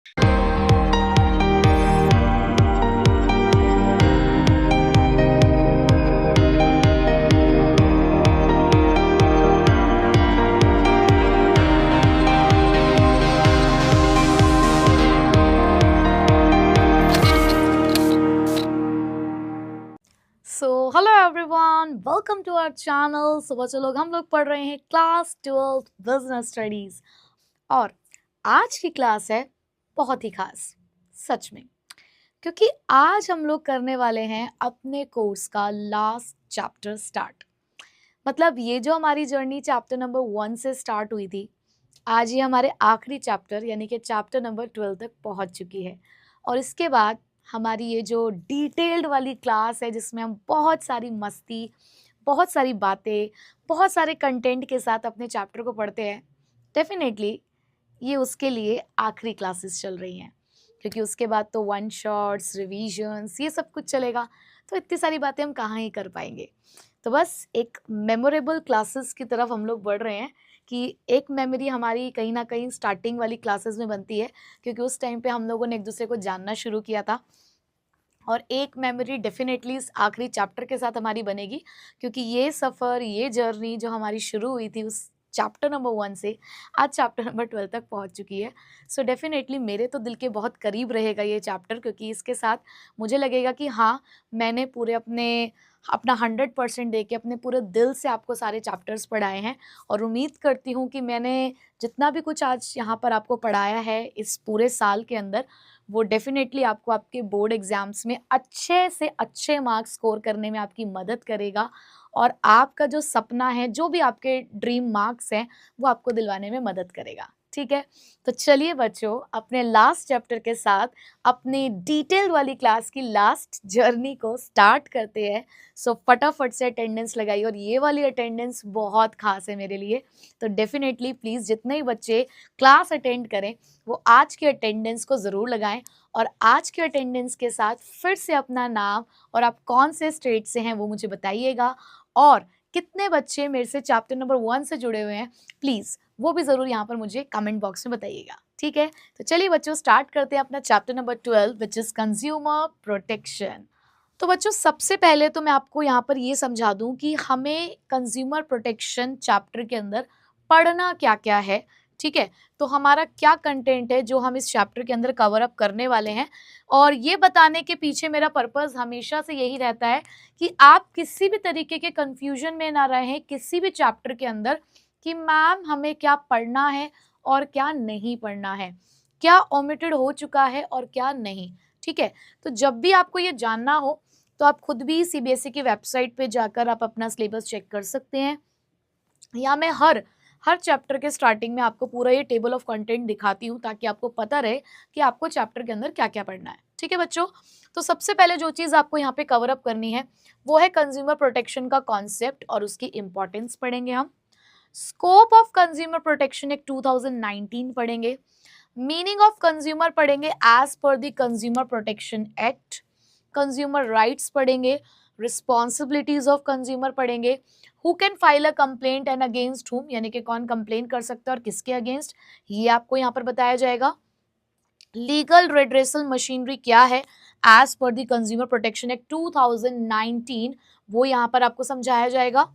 Hello everyone, welcome to our channel. So बच्चों लोग, हम लोग पढ़ रहे हैं क्लास 12 बिजनेस स्टडीज। और आज की क्लास है बहुत ही खास, सच में, क्योंकि आज हम लोग करने वाले हैं अपने कोर्स का लास्ट चैप्टर स्टार्ट। मतलब ये जो हमारी जर्नी चैप्टर नंबर 1 से स्टार्ट हुई थी, आज ये हमारे आखिरी चैप्टर यानी कि चैप्टर नंबर 12 तक पहुंच चुकी है। और इसके बाद हमारी ये जो डिटेल्ड वाली क्लास है, जिसमें हम बहुत सारी मस्ती, बहुत सारी बातें, बहुत सारे कंटेंट के साथ अपने चैप्टर को पढ़ते हैं, डेफिनेटली ये उसके लिए आखिरी क्लासेस चल रही हैं। क्योंकि उसके बाद तो वन शॉट्स, रिविजन्स, ये सब कुछ चलेगा, तो इतनी सारी बातें हम कहाँ ही कर पाएंगे। तो बस एक मेमोरेबल क्लासेस की तरफ हम लोग बढ़ रहे हैं कि एक मेमोरी हमारी कहीं ना कहीं स्टार्टिंग वाली क्लासेस में बनती है, क्योंकि उस टाइम पे हम लोगों ने एक दूसरे को जानना शुरू किया था। और एक मेमोरी डेफिनेटली इस आखिरी चैप्टर के साथ हमारी बनेगी, क्योंकि ये सफ़र, ये जर्नी जो हमारी शुरू हुई थी उस चैप्टर नंबर 1 से आज चैप्टर नंबर 12 तक पहुंच चुकी है। सो डेफिनेटली मेरे तो दिल के बहुत करीब रहेगा ये चैप्टर, क्योंकि इसके साथ मुझे लगेगा कि हाँ, मैंने पूरे अपना 100% दे के अपने पूरे दिल से आपको सारे चैप्टर्स पढ़ाए हैं। और उम्मीद करती हूँ कि मैंने जितना भी कुछ आज यहाँ पर आपको पढ़ाया है इस पूरे साल के अंदर, वो डेफिनेटली आपको आपके बोर्ड एग्जाम्स में अच्छे से अच्छे मार्क्स स्कोर करने में आपकी मदद करेगा। और आपका जो सपना है, जो भी आपके ड्रीम मार्क्स हैं, वो आपको दिलवाने में मदद करेगा। ठीक है, तो चलिए बच्चों, अपने लास्ट चैप्टर के साथ अपनी डिटेल्ड वाली क्लास की लास्ट जर्नी को स्टार्ट करते हैं। सो फटाफट से अटेंडेंस लगाइए, और ये वाली अटेंडेंस बहुत खास है मेरे लिए। तो डेफिनेटली प्लीज़ जितने ही बच्चे क्लास अटेंड करें, वो आज के अटेंडेंस को ज़रूर लगाएं। और आज के अटेंडेंस के साथ फिर से अपना नाम और आप कौन से स्टेट से हैं वो मुझे बताइएगा। और कितने बच्चे मेरे से चैप्टर नंबर 1 से जुड़े हुए हैं, प्लीज़ वो भी ज़रूर यहाँ पर मुझे कमेंट बॉक्स में बताइएगा। ठीक है, तो चलिए बच्चों, स्टार्ट करते हैं अपना chapter number 12, which is consumer protection. तो बच्चों, सबसे पहले तो मैं आपको यहाँ पर ये समझा दूँ कि हमें कंज्यूमर प्रोटेक्शन चैप्टर के अंदर पढ़ना क्या क्या है। ठीक है, तो हमारा क्या कंटेंट है जो हम इस चैप्टर के अंदर कवर अप करने वाले हैं। और ये बताने के पीछे मेरा पर्पस हमेशा से यही रहता है कि आप किसी भी तरीके के कंफ्यूजन में ना रहें किसी भी चैप्टर के अंदर, कि मैम हमें क्या पढ़ना है और क्या नहीं पढ़ना है, क्या ओमिटेड हो चुका है और क्या नहीं। ठीक है, तो जब भी आपको ये जानना हो तो आप खुद भी सीबीएसई की वेबसाइट पे जाकर आप अपना सिलेबस चेक कर सकते हैं, या मैं हर चैप्टर के स्टार्टिंग में आपको पूरा ये टेबल ऑफ कंटेंट दिखाती हूँ, ताकि आपको पता रहे कि आपको चैप्टर के अंदर क्या क्या पढ़ना है। ठीक है बच्चों, तो सबसे पहले जो चीज़ आपको यहाँ पे कवर अप करनी है वो है कंज्यूमर प्रोटेक्शन का कॉन्सेप्ट और उसकी इंपॉर्टेंस पढ़ेंगे हम। Scope of consumer protection act 2019 पढ़ेंगे। मीनिंग ऑफ कंज्यूमर पढ़ेंगे as per the consumer protection act. Consumer rights पढ़ेंगे। रिस्पॉन्सिबिलिटीज ऑफ कंज्यूमर पढ़ेंगे। Who can file a complaint and against whom, यानी कि कौन कंप्लेन कर सकता है और किसके अगेंस्ट, ये आपको यहाँ पर बताया जाएगा। लीगल रेड्रेसल मशीनरी क्या है as per the consumer protection act 2019, वो यहाँ पर आपको समझाया जाएगा।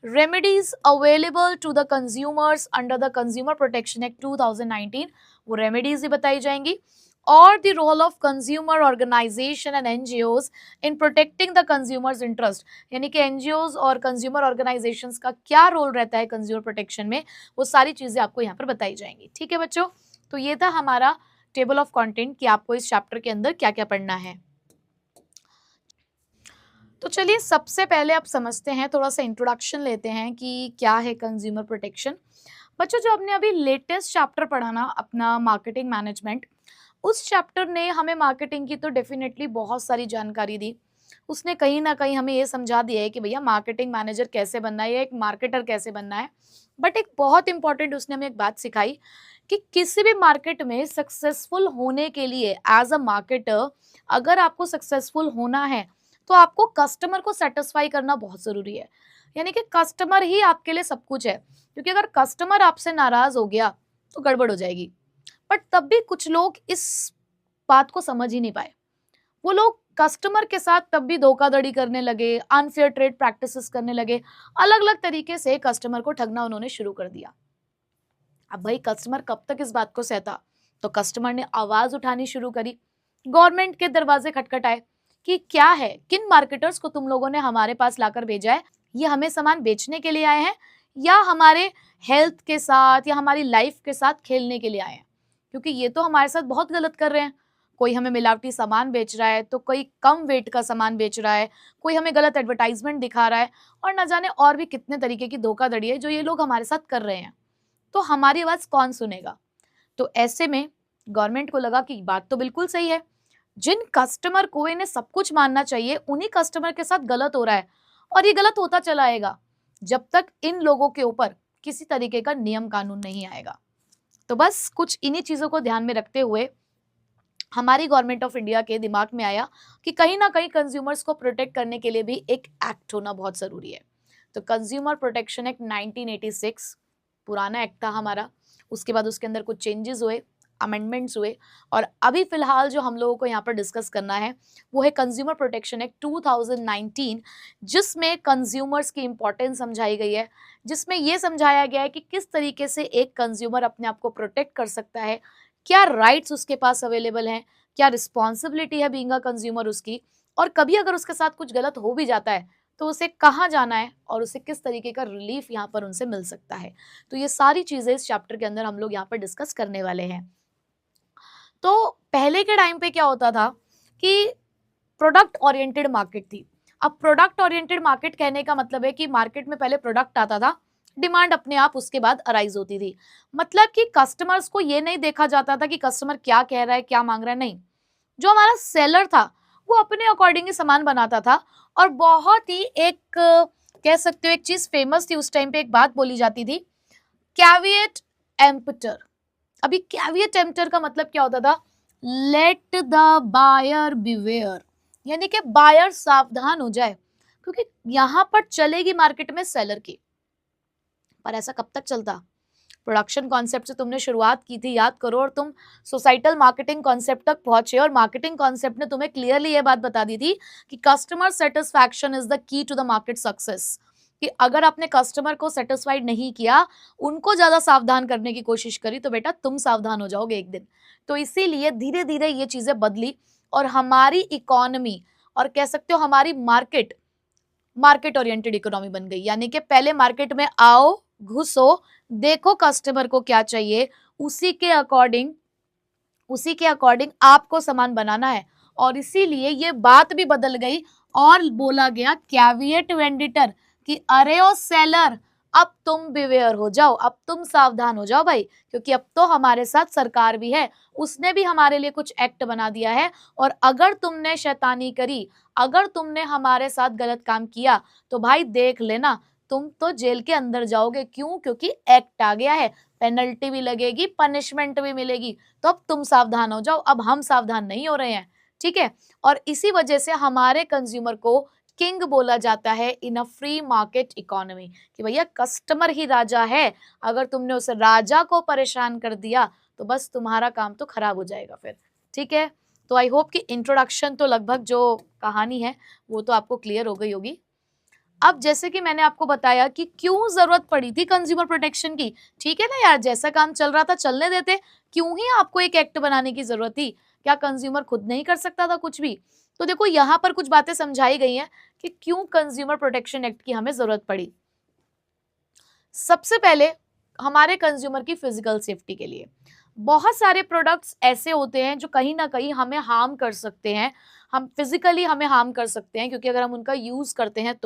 Remedies available to the consumers under the consumer protection act 2019, वो रेमेडीज ही बताई जाएंगी। और the role of consumer organisation and NGOs in protecting the consumers interest, यानी कि एनजीओज और कंज्यूमर ऑर्गेनाइजेशंस का क्या रोल रहता है कंज्यूमर प्रोटेक्शन में, वो सारी चीजें आपको यहाँ पर बताई जाएंगी। ठीक है बच्चों, तो ये था हमारा टेबल ऑफ कंटेंट कि आपको इस चैप्टर के अंदर क्या क्या पढ़ना है। तो चलिए सबसे पहले आप समझते हैं, थोड़ा सा इंट्रोडक्शन लेते हैं कि क्या है कंज्यूमर प्रोटेक्शन। बच्चों, जो आपने अभी लेटेस्ट चैप्टर पढ़ा ना अपना मार्केटिंग मैनेजमेंट, उस चैप्टर ने हमें मार्केटिंग की तो डेफिनेटली बहुत सारी जानकारी दी। उसने कहीं ना कहीं हमें ये समझा दिया है कि भैया मार्केटिंग मैनेजर कैसे बनना है या एक मार्केटर कैसे बनना है। बट एक बहुत इंपॉर्टेंट उसने हमें एक बात सिखाई कि किसी भी मार्केट में सक्सेसफुल होने के लिए एज अ मार्केटर, अगर आपको सक्सेसफुल होना है तो आपको कस्टमर को सेटिस्फाई करना बहुत ज़रूरी है। यानी कि कस्टमर ही आपके लिए सब कुछ है, क्योंकि अगर कस्टमर आपसे नाराज़ हो गया तो गड़बड़ हो जाएगी। बट तब भी कुछ लोग इस बात को समझ ही नहीं पाए। वो लोग कस्टमर के साथ तब भी धोखाधड़ी करने लगे, अनफेयर ट्रेड प्रैक्टिसेस करने लगे, अलग अलग तरीके से कस्टमर को ठगना उन्होंने शुरू कर दिया। अब भाई कस्टमर कब तक इस बात को सहता, तो कस्टमर ने आवाज उठानी शुरू करी, गवर्नमेंट के दरवाजे खटखटाए कि क्या है, किन मार्केटर्स को तुम लोगों ने हमारे पास लाकर भेजा है, ये हमें सामान बेचने के लिए आए हैं या हमारे हेल्थ के साथ या हमारी लाइफ के साथ खेलने के लिए आए हैं, क्योंकि ये तो हमारे साथ बहुत गलत कर रहे हैं। कोई हमें मिलावटी सामान बेच रहा है, तो कोई कम वेट का सामान बेच रहा है, कोई हमें गलत एडवर्टाइजमेंट दिखा रहा है, और न जाने और भी कितने तरीके की धोखाधड़ी है जो ये लोग हमारे साथ कर रहे हैं। तो हमारी आवाज कौन सुनेगा? तो ऐसे में गवर्नमेंट को लगा कि बात तो बिल्कुल सही है, जिन कस्टमर को इन्हें सब कुछ मानना चाहिए उन्हीं कस्टमर के साथ गलत हो रहा है, और ये गलत होता चला आएगा जब तक इन लोगों के ऊपर किसी तरीके का नियम कानून नहीं आएगा। तो बस कुछ इन्हीं चीजों को ध्यान में रखते हुए हमारी गवर्नमेंट ऑफ इंडिया के दिमाग में आया कि कहीं ना कहीं कंज्यूमर्स को प्रोटेक्ट करने के लिए भी एक एक्ट होना बहुत जरूरी है। तो कंज्यूमर प्रोटेक्शन एक्ट 1986 पुराना एक्ट था हमारा, उसके बाद उसके अंदर कुछ चेंजेस हुए, अमेंडमेंट्स हुए, और अभी फिलहाल जो हम लोगों को यहाँ पर डिस्कस करना है वो है कंज्यूमर प्रोटेक्शन एक्ट 2019, जिसमें कंज्यूमर्स की इंपॉर्टेंस समझाई गई है, जिसमें ये समझाया गया है कि किस तरीके से एक कंज्यूमर अपने आप को प्रोटेक्ट कर सकता है, क्या राइट्स उसके पास अवेलेबल हैं, क्या रिस्पॉन्सिबिलिटी है बीइंग अ कंज्यूमर उसकी, और कभी अगर उसके साथ कुछ गलत हो भी जाता है तो उसे कहाँ जाना है और उसे किस तरीके का रिलीफ यहाँ पर उनसे मिल सकता है। तो ये सारी चीजें इस चैप्टर के अंदर हम लोग यहाँ पर डिस्कस करने वाले हैं। तो पहले के टाइम पे क्या होता था कि प्रोडक्ट ओरिएंटेड मार्केट थी। अब प्रोडक्ट ओरिएंटेड मार्केट कहने का मतलब है कि मार्केट में पहले प्रोडक्ट आता था, डिमांड अपने आप उसके बाद अराइज होती थी। मतलब कि कस्टमर्स को ये नहीं देखा जाता था कि कस्टमर क्या कह रहा है, क्या मांग रहा है, नहीं, जो हमारा सेलर था वो अपने अकॉर्डिंग ही सामान बनाता था। और बहुत ही एक कह सकते हो एक चीज फेमस थी उस टाइम पे, एक बात बोली जाती थी, कैविएट एम्पटर। अभी कैविएट एम्पटर का मतलब क्या होता था? लेट द बायर बिवेयर, यानी कि बायर सावधान हो जाए, क्योंकि यहां पर चलेगी मार्केट में सेलर की। पर ऐसा कब तक चलता? प्रोडक्शन कॉन्सेप्ट से तुमने शुरुआत की थी, याद करो, और तुम सोसाइटल मार्केटिंग कॉन्सेप्ट तक पहुंचे, और मार्केटिंग कॉन्सेप्ट ने तुम्हें क्लियरली ये बात बता दी थी कि customer satisfaction is the key to the market success, कि अगर आपने कस्टमर को सेटिस्फाइड नहीं किया, उनको ज्यादा सावधान करने की कोशिश करी, तो बेटा तुम सावधान हो जाओगे एक दिन। तो इसीलिए धीरे धीरे ये चीजें बदली और हमारी इकोनॉमी, और कह सकते हो हमारी मार्केट ओरिएंटेड इकोनॉमी बन गई। यानी कि पहले मार्केट में आओ, घुसो, देखो कस्टमर को क्या चाहिए, उसी के अकॉर्डिंग आपको सामान बनाना है। और इसीलिए ये बात भी बदल गई और बोला गया कैविएट वेंडिटर कि अरे ओ सेलर, अब तुम बिवेयर हो जाओ, अब तुम सावधान हो जाओ भाई, क्योंकि अब तो हमारे साथ सरकार भी है, उसने भी हमारे लिए कुछ एक्ट बना दिया है, और अगर तुमने शैतानी करी, अगर तुमने हमारे साथ गलत काम किया, तो भाई देख लेना, तुम तो जेल के अंदर जाओगे। क्यों? क्योंकि एक्ट आ गया है, पेनल्टी भी लगेगी, पनिशमेंट भी मिलेगी। तो अब तुम सावधान हो जाओ, अब हम सावधान नहीं हो रहे हैं, ठीक है। और इसी वजह से हमारे कंज्यूमर को किंग बोला जाता है इन अ फ्री मार्केट इकोनॉमी, कि भैया कस्टमर ही राजा है, अगर तुमने उस राजा को परेशान कर दिया तो बस तुम्हारा काम तो खराब हो जाएगा फिर, ठीक है। तो आई होप कि इंट्रोडक्शन तो लगभग जो कहानी है वो तो आपको क्लियर हो गई होगी। अब जैसे कि मैंने आपको बताया कि क्यों जरूरत पड़ी थी कंज्यूमर प्रोटेक्शन की, ठीक है ना यार, जैसा काम चल रहा था चलने देते, क्यों ही आपको एक एक्ट बनाने की जरूरत थी? क्या कंज्यूमर खुद नहीं कर सकता था कुछ भी? तो देखो यहाँ पर कुछ बातें समझाई गई हैं कि क्यों कंज्यूमर प्रोटेक्शन एक्ट की हमें जरूरत पड़ी। सबसे पहले हमारे कंज्यूमर की फिजिकल सेफ्टी के लिए बहुत सारे प्रोडक्ट्स ऐसे होते हैं जो कहीं ना कहीं हमें हार्म कर सकते हैं, हम फिजिकली हमें हार्म कर सकते हैं, क्योंकि अगर हम उनका यूज करते हैं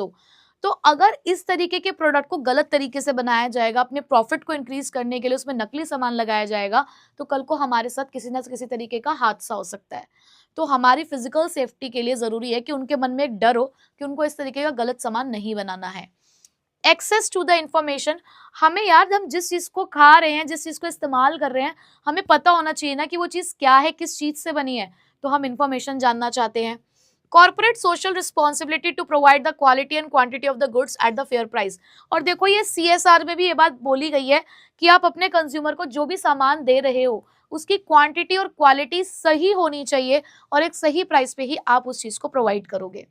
तो अगर इस तरीके के प्रोडक्ट को गलत तरीके से बनाया जाएगा, अपने प्रॉफिट को इंक्रीज करने के लिए उसमें नकली सामान लगाया जाएगा, तो कल को हमारे साथ किसी न किसी तरीके का हादसा हो सकता है। तो हमारी फिजिकल सेफ्टी के लिए जरूरी है कि उनके मन में एक डर हो कि उनको इस तरीके का गलत सामान नहीं बनाना है। एक्सेस टू द इंफॉर्मेशन, हमें यार, हम जिस चीज को खा रहे हैं, जिस चीज को इस्तेमाल कर रहे हैं, हमें पता होना चाहिए ना कि वो चीज क्या है, किस चीज से बनी है, तो हम इंफॉर्मेशन जानना चाहते हैं। Corporate social responsibility to provide the quality and quantity of the goods at the fair price. और देखो ये CSR में भी ये बात बोली गई है कि आप अपने कंज्यूमर को जो भी सामान दे रहे हो, उसकी क्वांटिटी और क्वालिटी सही होनी चाहिए और एक सही प्राइस पे ही आप उस चीज को प्रोवाइड करोगे।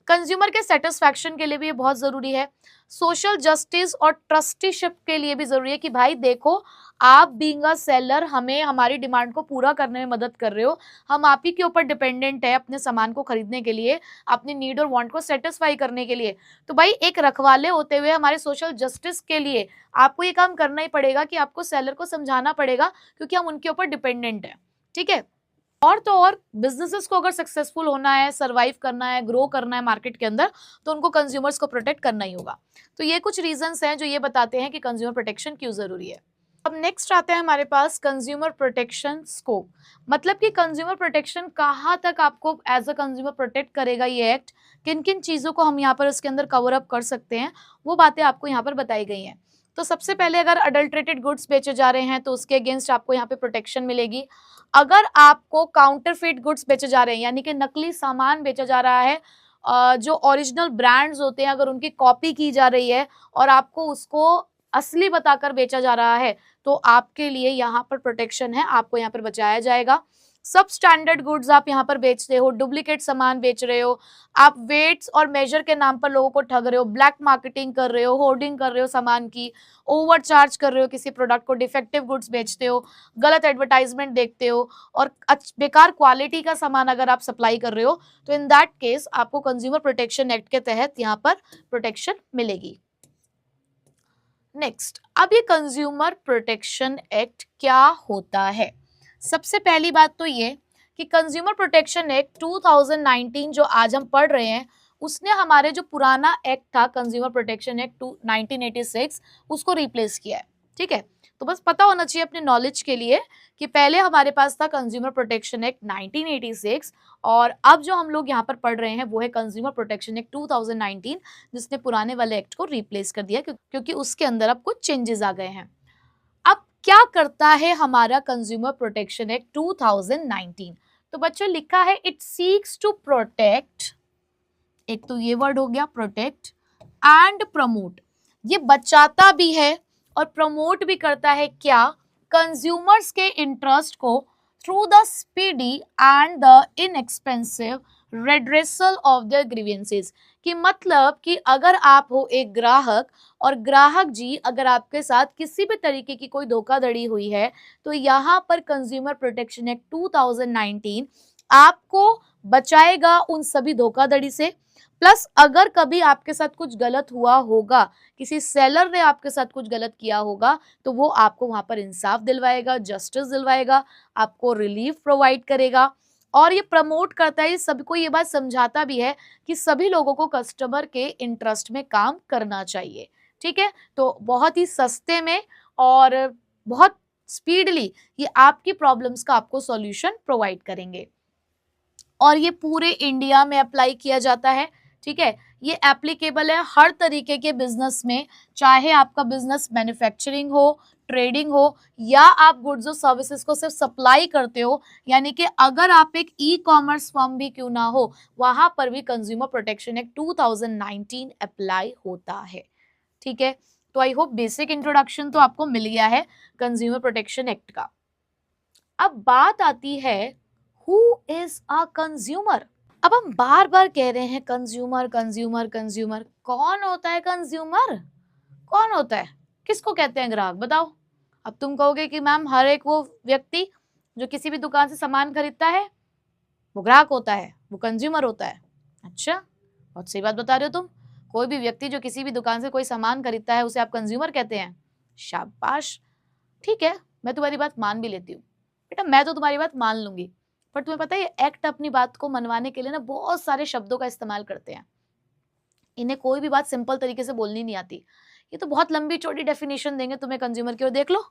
कंज्यूमर के सेटिस्फैक्शन के लिए भी ये बहुत जरूरी है। सोशल जस्टिस और ट्रस्टीशिप के लिए भी जरूरी है कि भाई देखो, आप बीइंग अ सेलर हमें हमारी डिमांड को पूरा करने में मदद कर रहे हो, हम आप ही के ऊपर डिपेंडेंट है अपने सामान को खरीदने के लिए, अपनी नीड और वांट को सेटिस्फाई करने के लिए। तो भाई एक रखवाले होते हुए हमारे सोशल जस्टिस के लिए आपको ये काम करना ही पड़ेगा कि आपको सेलर को समझाना पड़ेगा, क्योंकि हम उनके ऊपर डिपेंडेंट है। ठीक है, और तो और बिजनेसेस को अगर सक्सेसफुल होना है, सरवाइव करना है, ग्रो करना है मार्केट के अंदर, तो उनको कंज्यूमर्स को प्रोटेक्ट करना ही होगा। तो ये कुछ रीजंस हैं जो ये बताते हैं कि कंज्यूमर प्रोटेक्शन क्यों जरूरी है। अब नेक्स्ट आते हैं हमारे पास कंज्यूमर प्रोटेक्शन स्कोप, मतलब कि कंज्यूमर प्रोटेक्शन कहाँ तक आपको एज अ कंज्यूमर प्रोटेक्ट करेगा ये एक्ट, किन किन चीजों को हम यहाँ पर इसके अंदर कवर अप कर सकते हैं, वो बातें आपको यहाँ पर बताई गई हैं। तो सबसे पहले अगर अडल्ट्रेटेड गुड्स बेचे जा रहे हैं तो उसके अगेंस्ट आपको यहाँ पे प्रोटेक्शन मिलेगी। अगर आपको काउंटरफिट गुड्स बेचे जा रहे हैं, यानी कि नकली सामान बेचा जा रहा है, जो ओरिजिनल ब्रांड्स होते हैं अगर उनकी कॉपी की जा रही है और आपको उसको असली बताकर बेचा जा रहा है, तो आपके लिए यहाँ पर प्रोटेक्शन है, आपको यहाँ पर बचाया जाएगा। सब स्टैंडर्ड गुड्स आप यहाँ पर बेचते हो, डुप्लीकेट सामान बेच रहे हो, आप वेट्स और मेजर के नाम पर लोगों को ठग रहे हो, ब्लैक मार्केटिंग कर रहे हो, होर्डिंग कर रहे हो सामान की, ओवर चार्ज कर रहे हो किसी प्रोडक्ट को, डिफेक्टिव गुड्स बेचते हो, गलत एडवर्टाइजमेंट देखते हो और बेकार क्वालिटी का सामान अगर आप सप्लाई कर रहे हो, तो इन दैट केस आपको कंज्यूमर प्रोटेक्शन एक्ट के तहत यहाँ पर प्रोटेक्शन मिलेगी। नेक्स्ट, अब ये कंज्यूमर प्रोटेक्शन एक्ट क्या होता है? सबसे पहली बात तो ये कि कंज्यूमर प्रोटेक्शन एक्ट 2019 जो आज हम पढ़ रहे हैं, उसने हमारे जो पुराना एक्ट था कंज्यूमर प्रोटेक्शन एक्ट 1986 उसको रिप्लेस किया है। ठीक है, तो बस पता होना चाहिए अपने नॉलेज के लिए कि पहले हमारे पास था कंज्यूमर प्रोटेक्शन एक्ट 1986 और अब जो हम लोग यहाँ पर पढ़ रहे हैं वो है कंज्यूमर प्रोटेक्शन एक्ट 2019, जिसने पुराने वाले एक्ट को रिप्लेस कर दिया क्योंकि उसके अंदर अब कुछ चेंजेस आ गए हैं। अब क्या करता है हमारा कंज्यूमर प्रोटेक्शन एक्ट 2019? तो बच्चों लिखा है इट सीक्स टू प्रोटेक्ट, एक तो ये वर्ड हो गया प्रोटेक्ट, एंड प्रमोट, ये बचाता भी है और प्रमोट भी करता है क्या? कंज्यूमर्स के इंटरेस्ट को through the speedy and the inexpensive redressal of the grievances. कि मतलब कि अगर आप हो एक ग्राहक और ग्राहक जी अगर आपके साथ किसी भी तरीके की कोई धोखाधड़ी हुई है, तो यहाँ पर कंज्यूमर प्रोटेक्शन एक्ट 2019 आपको बचाएगा उन सभी धोखाधड़ी से। प्लस अगर कभी आपके साथ कुछ गलत हुआ होगा, किसी सेलर ने आपके साथ कुछ गलत किया होगा, तो वो आपको वहां पर इंसाफ दिलवाएगा, जस्टिस दिलवाएगा, आपको रिलीफ प्रोवाइड करेगा। और ये प्रमोट करता है, सबको ये बात समझाता भी है कि सभी लोगों को कस्टमर के इंटरेस्ट में काम करना चाहिए। ठीक है, तो बहुत ही सस्ते में और बहुत स्पीडली ये आपकी प्रॉब्लम्स का आपको सॉल्यूशन प्रोवाइड करेंगे और ये पूरे इंडिया में अप्लाई किया जाता है। ठीक है, ये एप्लीकेबल है हर तरीके के बिजनेस में, चाहे आपका बिजनेस मैन्युफैक्चरिंग हो, ट्रेडिंग हो या आप गुड्स और सर्विसेज को सिर्फ सप्लाई करते हो, यानी कि अगर आप एक ई कॉमर्स फर्म भी क्यों ना हो, वहां पर भी कंज्यूमर प्रोटेक्शन एक्ट 2019 अप्लाई होता है। ठीक है, तो आई होप बेसिक इंट्रोडक्शन तो आपको मिल गया है कंज्यूमर प्रोटेक्शन एक्ट का। अब बात आती है हु इज अ कंज्यूमर। अब हम बार बार कह रहे हैं कंज्यूमर कंज्यूमर कंज्यूमर, कौन होता है कंज्यूमर? कौन होता है, किसको कहते हैं ग्राहक, बताओ। अब तुम कहोगे कि मैम हर एक वो व्यक्ति जो किसी भी दुकान से सामान खरीदता है वो ग्राहक होता है, वो कंज्यूमर होता है। अच्छा, बहुत सही बात बता रहे हो तुम, कोई भी व्यक्ति जो किसी भी दुकान से कोई सामान खरीदता है उसे आप कंज्यूमर कहते हैं। शाबाश, ठीक है, मैं तुम्हारी बात मान भी लेती हूँ बेटा, मैं तो तुम्हारी बात मान लूंगी, पर तुम्हें पता है ये एक्ट अपनी बात को मनवाने के लिए ना बहुत सारे शब्दों का इस्तेमाल करते हैं। इन्हें कोई भी बात सिंपल तरीके से बोलनी नहीं आती, ये तो बहुत लंबी चौड़ी डेफिनेशन देंगे तुम्हें कंज्यूमर की। और देख लो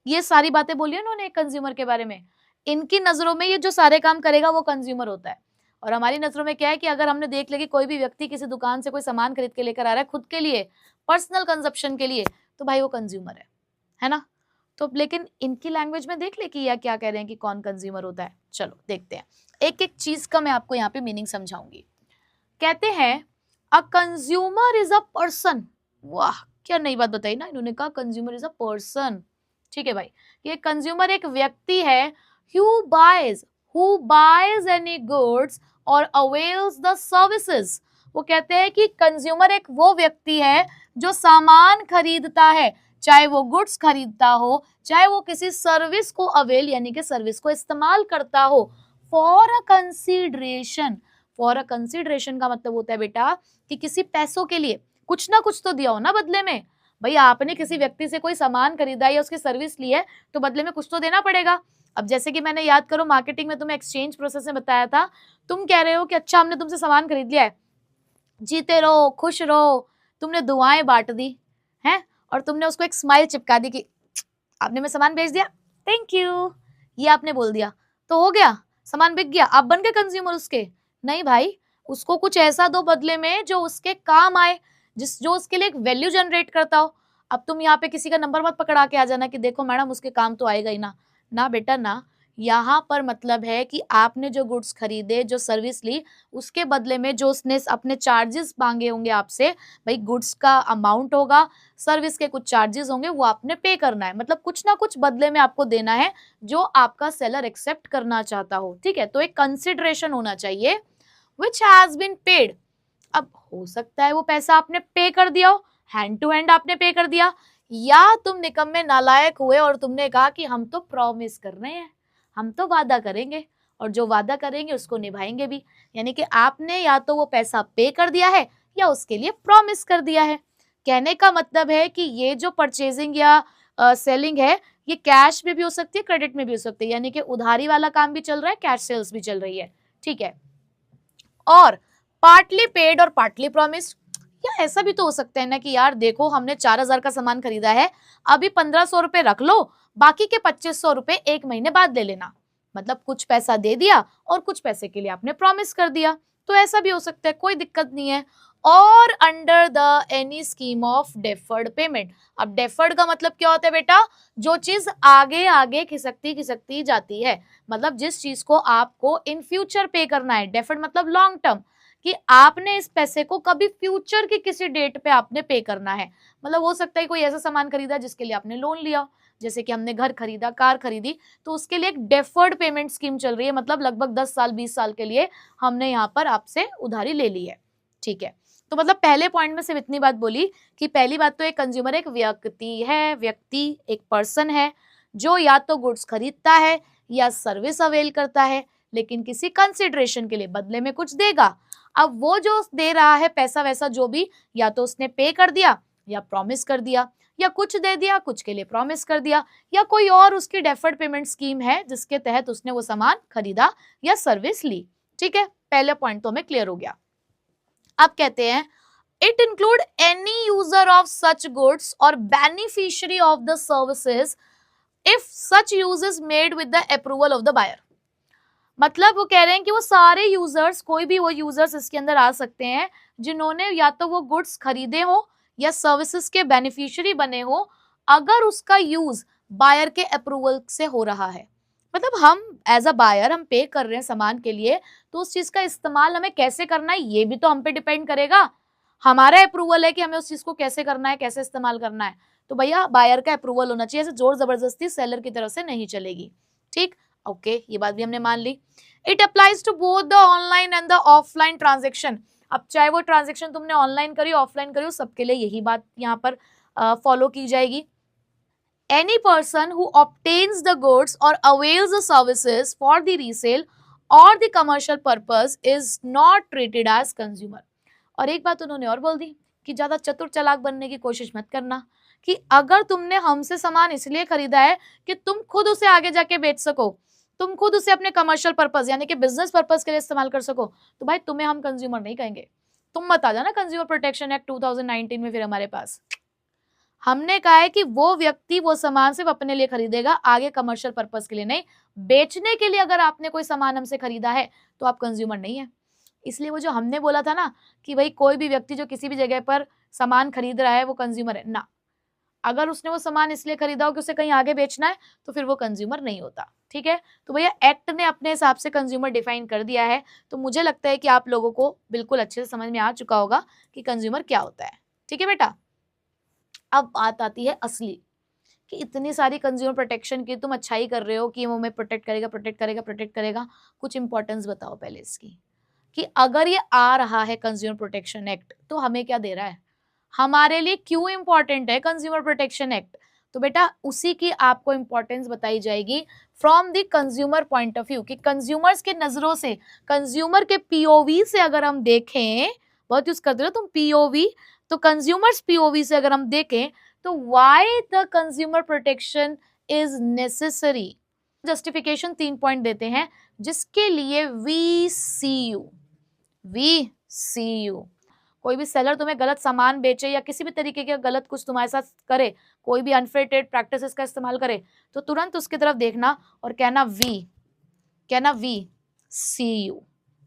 ये सारी बातें बोली है उन्होंने कंज्यूमर के बारे में, इनकी नजरों में ये जो सारे काम करेगा वो कंज्यूमर होता है। और हमारी नजरों में क्या है कि अगर हमने देख लिया कि कोई भी व्यक्ति किसी दुकान से कोई सामान खरीद के लेकर आ रहा है खुद के लिए, पर्सनल कंजप्शन के लिए, तो भाई वो कंज्यूमर है ना। तो लेकिन इनकी लैंग्वेज में देख ले कि यह क्या कह रहे हैं कि कौन कंज्यूमर होता है। चलो देखते हैं, एक एक चीज का मैं आपको यहाँ पे मीनिंग समझाऊंगी। कहते हैं a consumer is a person. वाह, क्या नई बात बताई ना इन्होंने, कहा कंज्यूमर इज अ पर्सन। ठीक है भाई, ये कंज्यूमर एक व्यक्ति है हु बायज एनी गुड्स और अवेल्स द सर्विसेज। वो कहते हैं कि कंज्यूमर एक वो व्यक्ति है जो सामान खरीदता है, चाहे वो गुड्स खरीदता हो, चाहे वो किसी सर्विस को अवेल यानी कि सर्विस को इस्तेमाल करता हो, for a consideration. For a consideration का मतलब होता है बेटा कि किसी पैसों के लिए कुछ ना कुछ तो दिया हो ना बदले में। भाई आपने किसी व्यक्ति से कोई सामान खरीदा या उसकी सर्विस ली है तो बदले में कुछ तो देना पड़ेगा। अब जैसे कि मैंने याद करो मार्केटिंग में तुम्हें एक्सचेंज प्रोसेस में बताया था, तुम कह रहे हो कि अच्छा हमने तुमसे सामान खरीद लिया है, जीते रहो खुश रहो, तुमने दुआएं बांट दी हैं और तुमने उसको एक स्माइल चिपका दी कि आपने मैं सामान भेज दिया, थैंक यू, ये आपने बोल दिया तो हो गया, सामान बिक गया, आप बन गए कंज्यूमर उसके। नहीं भाई, उसको कुछ ऐसा दो बदले में जो उसके काम आए, जो उसके लिए एक वैल्यू जनरेट करता हो। अब तुम यहाँ पे किसी का नंबर मत पकड़ा के आ जाना कि देखो मैडम उसके काम तो आएगा ही ना, ना बेटा ना। यहाँ पर मतलब है कि आपने जो गुड्स खरीदे, जो सर्विस ली, उसके बदले में जो उसने अपने चार्जेस मांगे होंगे आपसे, भाई गुड्स का अमाउंट होगा, सर्विस के कुछ चार्जेस होंगे, वो आपने पे करना है, मतलब कुछ ना कुछ बदले में आपको देना है जो आपका सेलर एक्सेप्ट करना चाहता हो। ठीक है, तो एक कंसिडरेशन होना चाहिए which has been paid। अब हो सकता है वो पैसा आपने पे कर दिया हो, हैंड टू हैंड आपने पे कर दिया, या तुम निकम्मे नालायक हुए और तुमने कहा कि हम तो प्रॉमिस कर रहे हैं, हम तो वादा करेंगे और जो वादा करेंगे उसको निभाएंगे भी। यानी कि आपने या तो वो पैसा पे कर दिया है या उसके लिए प्रॉमिस कर दिया है। कहने का मतलब है कि ये जो परचेजिंग या सेलिंग है, ये कैश में भी हो सकती है, क्रेडिट में भी हो सकती है, यानी कि उधारी वाला काम भी चल रहा है, कैश सेल्स भी चल रही है। ठीक है, और पार्टली पेड और पार्टली प्रॉमिस्ड, या ऐसा भी तो हो सकता है ना कि यार देखो हमने 4,000 का सामान खरीदा है, अभी 1,500 रुपए रख लो, बाकी के 2,500 रुपए एक महीने बाद ले लेना। मतलब कुछ पैसा दे दिया और कुछ पैसे के लिए आपने प्रॉमिस कर दिया, तो ऐसा भी हो सकता है, कोई दिक्कत नहीं है। और under the any scheme of deferred payment. अब डेफर्ड का मतलब क्या होता है बेटा, जो चीज आगे आगे खिसकती खिसकती जाती है, मतलब जिस चीज को आपको इन फ्यूचर पे करना है। डेफर्ड मतलब लॉन्ग टर्म, कि आपने इस पैसे को कभी फ्यूचर की किसी डेट पे आपने पे करना है। मतलब हो सकता है कोई ऐसा सामान खरीदा जिसके लिए आपने लोन लिया, जैसे कि हमने घर खरीदा, कार खरीदी, तो उसके लिए एक डेफर्ड पेमेंट स्कीम चल रही है, मतलब लगभग 10 साल 20 साल के लिए हमने यहाँ पर आपसे उधारी ले ली है। ठीक है, तो मतलब पहले पॉइंट में सिर्फ इतनी बात बोली कि पहली बात तो एक कंज्यूमर एक व्यक्ति है, व्यक्ति एक पर्सन है जो या तो गुड्स खरीदता है या सर्विस अवेल करता है, लेकिन किसी कंसिडरेशन के लिए, बदले में कुछ देगा। अब वो जो दे रहा है पैसा वैसा जो भी, या तो उसने पे कर दिया या प्रॉमिस कर दिया, या कुछ दे दिया कुछ के लिए प्रॉमिस कर दिया, या कोई और उसकी डेफर्ड पेमेंट स्कीम है जिसके तहत उसने वो सामान खरीदा या सर्विस ली। ठीक है, पहले पॉइंट तो हमें क्लियर हो गया। अब कहते हैं it include any user of such goods और beneficiary of the services if such use is made with the approval of the buyer. मतलब वो कह रहे हैं कि वो सारे यूजर्स, कोई भी वो यूजर्स इसके अंदर आ सकते हैं जिन्होंने या तो वो गुड्स खरीदे हो या सर्विसेज के बेनिफिशियरी बने हो, अगर उसका यूज बायर के अप्रूवल से हो रहा है। मतलब हम एज अ बायर हम पे कर रहे हैं सामान के लिए, तो उस चीज का इस्तेमाल हमें कैसे करना है ये भी तो हम पे डिपेंड करेगा। हमारा अप्रूवल है कि हमें उस चीज को कैसे करना है, कैसे इस्तेमाल करना है, तो भैया बायर का अप्रूवल होना चाहिए, ऐसे जोर जबरदस्ती सेलर की तरफ से नहीं चलेगी। ठीक, ओके, ये बात भी हमने मान ली। It applies to both the online and the offline transaction. अब चाहे वो ट्रांजेक्शन तुमने ऑनलाइन करी ऑफलाइन करी, सबके लिए यही बात यहाँ पर फॉलो की जाएगी। Any person who obtains the goods or avails the services for the resale or the commercial purpose is not treated as consumer। और एक बात उन्होंने और बोल दी कि ज्यादा चतुर चालाक बनने की कोशिश मत करना, कि अगर तुमने हमसे सामान इसलिए खरीदा है कि तुम खुद उसे आगे जाके बेच सको, तुम खुद उसे अपने कमर्शियल पर्पस यानी कि बिजनेस पर्पस के लिए इस्तेमाल कर सको, तो भाई तुम्हें हम कंज्यूमर नहीं कहेंगे। तुम मत आ जाना कंज्यूमर प्रोटेक्शन एक्ट 2019 में फिर हमारे पास। हमने कहा है कि वो व्यक्ति वो सामान सिर्फ अपने लिए खरीदेगा, आगे कमर्शियल पर्पस के लिए नहीं। बेचने के लिए अगर आपने कोई सामान हमसे खरीदा है तो आप कंज्यूमर नहीं है। इसलिए वो जो हमने बोला था ना कि भाई कोई भी व्यक्ति जो किसी भी जगह पर सामान खरीद रहा है वो कंज्यूमर है ना, अगर उसने वो सामान इसलिए खरीदा हो कि उसे कहीं आगे बेचना है तो फिर वो कंज्यूमर नहीं होता। ठीक है, तो भैया एक्ट ने अपने हिसाब से कंज्यूमर डिफाइन कर दिया है, तो मुझे लगता है कि आप लोगों को बिल्कुल अच्छे से समझ में आ चुका होगा कि कंज्यूमर क्या होता है। ठीक है बेटा, अब बात आती है असली कि इतनी सारी कंज्यूमर प्रोटेक्शन की तुम अच्छा ही कर रहे हो कि वो हमें प्रोटेक्ट करेगा प्रोटेक्ट करेगा प्रोटेक्ट करेगा, कुछ इंपॉर्टेंस बताओ पहले इसकी, कि अगर ये आ रहा है कंज्यूमर प्रोटेक्शन एक्ट तो हमें क्या दे रहा है, हमारे लिए क्यों इंपॉर्टेंट है कंज्यूमर प्रोटेक्शन एक्ट। तो बेटा उसी की आपको इंपॉर्टेंस बताई जाएगी from the consumer point of view, कि कंज्यूमर्स के नजरों से, कंज्यूमर के पीओवी से अगर हम देखें, बहुत यूज करते हो तुम पीओवी, तो कंज्यूमर्स पीओवी से अगर हम देखें तो why the consumer protection is necessary. Justification 3 point देते हैं जिसके लिए वी सी यू। कोई भी सेलर तुम्हें गलत सामान बेचे या किसी भी तरीके का गलत कुछ तुम्हारे साथ करे, कोई भी अनफेयर ट्रेड प्रैक्टिसेस का इस्तेमाल करे, तो तुरंत उसकी तरफ देखना और कहना वी सी यू।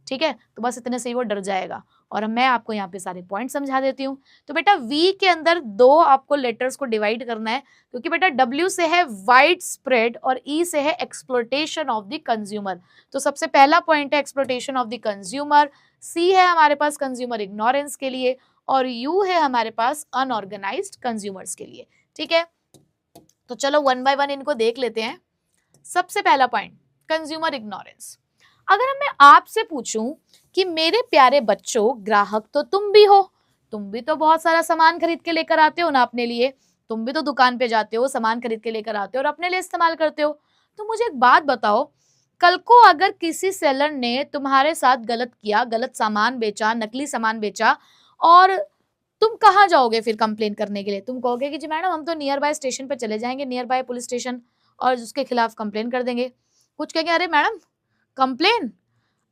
ठीक है, तो बस इतने से ही वो डर जाएगा। और मैं आपको यहाँ पे सारे पॉइंट समझा देती हूँ। तो बेटा वी के अंदर 2 आपको लेटर्स को डिवाइड करना है, क्योंकि बेटा डब्ल्यू से है वाइड स्प्रेड और ई से है एक्सप्लोटेशन ऑफ द कंज्यूमर। तो सबसे पहला पॉइंट है एक्सप्लोटेशन ऑफ द कंज्यूमर, सी है हमारे पास कंज्यूमर इग्नोरेंस के लिए, और यू है हमारे पास अनऑर्गेनाइज्ड कंज्यूमर्स के लिए। ठीक है, तो चलो 1 बाय 1 इनको देख लेते हैं। सबसे पहला पॉइंट कंज्यूमर इग्नोरेंस। अगर मैं आपसे पूछूं कि मेरे प्यारे बच्चों, ग्राहक तो तुम भी हो, तुम भी तो बहुत सारा सामान खरीद के लेकर आते हो ना अपने लिए, तुम भी तो दुकान पे जाते हो, सामान खरीद के लेकर आते हो और अपने लिए इस्तेमाल करते हो। तो मुझे एक बात बताओ, कल को अगर किसी सेलर ने तुम्हारे साथ गलत किया, गलत सामान बेचा, नकली सामान बेचा, और तुम कहाँ जाओगे फिर कंप्लेन करने के लिए? तुम कहोगे कि जी मैडम हम तो नियर बाय स्टेशन पे चले जाएंगे, नियर बाय पुलिस स्टेशन, और उसके खिलाफ कंप्लेन कर देंगे। कुछ कहेंगे अरे मैडम कंप्लेन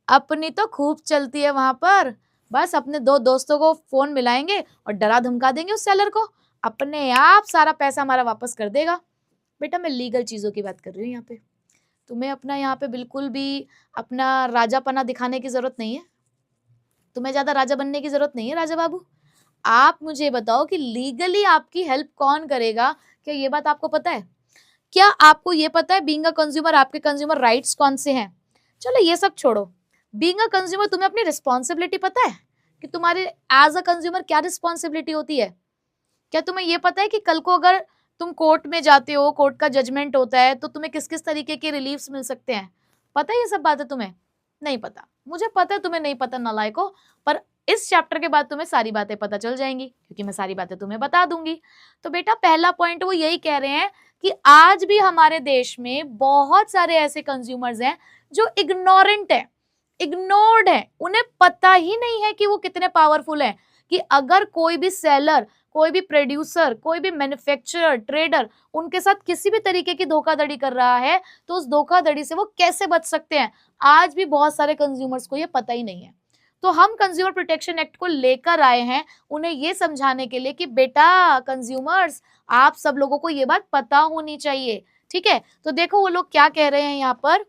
अपनी तो खूब चलती है वहां पर, बस अपने 2 दोस्तों को फोन मिलाएंगे और डरा धमका देंगे उस सेलर को, अपने आप सारा पैसा हमारा वापस कर देगा। बेटा मैं लीगल चीजों की बात कर रही हूँ यहाँ पे, तुम्हें अपना यहाँ पे बिल्कुल भी अपना राजापना दिखाने की जरूरत नहीं है, तुम्हें ज्यादा राजा बनने की जरूरत नहीं है राजा बाबू। आप मुझे बताओ कि लीगली आपकी हेल्प कौन करेगा, क्या ये बात आपको पता है? क्या आपको ये पता है बीइंग अ कंज्यूमर आपके कंज्यूमर राइट्स कौन से हैं? चलो ये सब छोड़ो, बीइंग अ कंज्यूमर तुम्हें अपनी रिस्पॉन्सिबिलिटी पता है कि तुम्हारी एज अ कंज्यूमर क्या रिस्पॉन्सिबिलिटी होती है? क्या तुम्हें ये पता है कि कल को अगर तुम कोर्ट में जाते हो, कोर्ट का जजमेंट होता है, तो तुम्हें किस किस तरीके के रिलीफ्स मिल सकते हैं? पता है ये सब बातें तुम्हें? नहीं पता, मुझे पता है तुम्हें नहीं पता नालायको, पर इस चैप्टर के बाद तुम्हें सारी बातें पता चल जाएंगी क्योंकि मैं सारी बातें तुम्हें बता दूंगी। तो बेटा पहला पॉइंट वो यही कह रहे हैं कि आज भी हमारे देश में बहुत सारे ऐसे कंज्यूमर्स हैं जो इग्नोरेंट है, इग्नोर्ड है, उन्हें पता ही नहीं है कि वो कितने पावरफुल हैं, कि अगर कोई भी सेलर, कोई भी प्रोड्यूसर, कोई भी मैन्युफैक्चरर, ट्रेडर उनके साथ किसी भी तरीके की धोखाधड़ी कर रहा है तो उस धोखाधड़ी से वो कैसे बच सकते हैं, आज भी बहुत सारे कंज्यूमर्स को ये पता ही नहीं है। तो हम कंज्यूमर प्रोटेक्शन एक्ट को लेकर आए हैं उन्हें ये समझाने के लिए कि बेटा कंज्यूमर्स आप सब लोगों को ये बात पता होनी चाहिए। ठीक है, तो देखो वो लोग क्या कह रहे हैं यहाँ पर,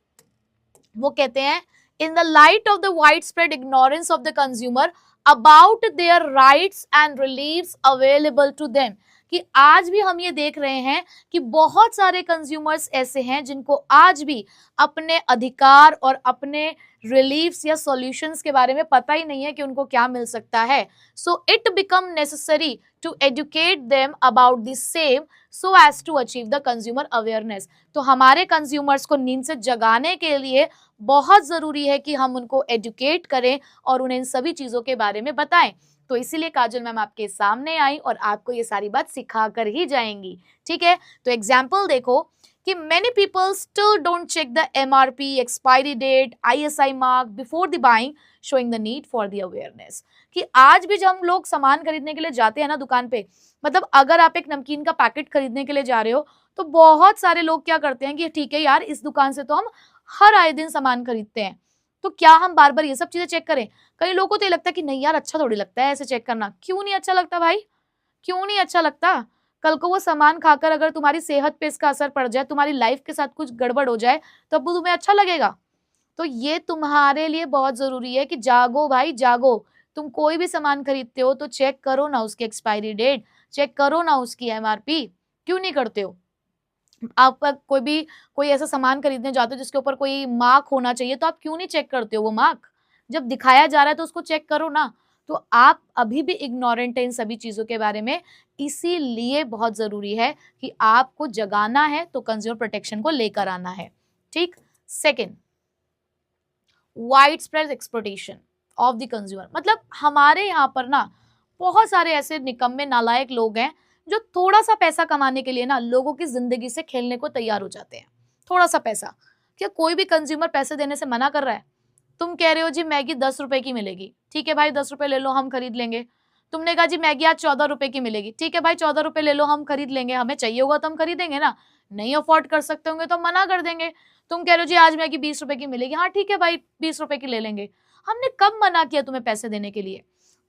वो कहते हैं in the light of the widespread ignorance of the consumer about their rights and reliefs available to them, कि आज भी हम ये देख रहे हैं कि बहुत सारे कंज्यूमर्स ऐसे हैं जिनको आज भी अपने अधिकार और अपने रिलीफ्स या सॉल्यूशंस के बारे में पता ही नहीं है कि उनको क्या मिल सकता है। So it become necessary to educate them about the same so as to achieve the consumer awareness. तो हमारे कंज्यूमर्स को नींद से जगाने के लिए बहुत जरूरी है कि हम उनको एजुकेट करें और उन्हें इन सभी चीजों के बारे में बताएं। तो इसीलिए काजल मैम आपके सामने आई और आपको ये सारी बात सिखा कर ही जाएंगी। ठीक है, तो एग्जाम्पल देखो कि many people still don't check the MRP, expiry date, ISI mark before the buying, showing the need for the awareness। कि आज भी जब हम लोग सामान खरीदने के लिए जाते हैं ना दुकान पे, मतलब अगर आप एक नमकीन का पैकेट खरीदने के लिए जा रहे हो तो बहुत सारे लोग क्या करते हैं कि ठीक है यार इस दुकान से तो हम हर आए दिन सामान खरीदते हैं, तो क्या हम बार बार ये सब चीजें चेक करें? कई लोगों को तो ये लगता है कि नहीं यार अच्छा थोड़ी लगता है ऐसे चेक करना। क्यों नहीं अच्छा लगता भाई, क्यों नहीं अच्छा लगता? कल को वो सामान खाकर अगर तुम्हारी सेहत पे इसका असर पड़ जाए, तुम्हारी लाइफ के साथ कुछ गड़बड़ हो जाए, तब वो तुम्हें अच्छा लगेगा? तो ये तुम्हारे लिए बहुत जरूरी है कि जागो भाई जागो। तुम कोई भी सामान खरीदते हो तो चेक करो ना उसकी एक्सपायरी डेट, चेक करो ना उसकी एमआरपी। क्यों नहीं करते हो? आपका कोई ऐसा सामान खरीदने जाते हो जिसके ऊपर कोई मार्क होना चाहिए, तो आप क्यों नहीं चेक करते हो वो मार्क? जब दिखाया जा रहा है तो उसको चेक करो ना। तो आप अभी भी इग्नोरेंट है इन सभी चीजों के बारे में, इसीलिए बहुत जरूरी है कि आपको जगाना है तो कंज्यूमर प्रोटेक्शन को लेकर आना है। ठीक। Second, wide spread exploitation of the consumer. मतलब हमारे यहाँ पर ना बहुत सारे ऐसे निकम्मे नालायक लोग हैं जो थोड़ा सा पैसा कमाने के लिए ना लोगों की जिंदगी से खेलने को तैयार हो जाते हैं। थोड़ा सा पैसा, क्या कोई भी कंज्यूमर पैसे देने से मना कर रहा है? तुम कह रहे हो जी मैगी 10 रुपए की मिलेगी, ठीक है भाई 10 रुपए ले लो, हम खरीद लेंगे। तुमने कहा जी मैगी आज 14 रुपए की मिलेगी, ठीक है भाई 14 रुपए ले लो, हम खरीद लेंगे, हमें चाहिए होगा तो हम खरीदेंगे ना, नहीं अफोर्ड कर सकते होंगे तो हम मना कर देंगे। तुम कह रहे हो जी आज मैगी 20 रुपए की मिलेगी, हाँ ठीक है भाई 20 रुपए की ले लेंगे। हमने कब मना किया तुम्हें पैसे देने के लिए?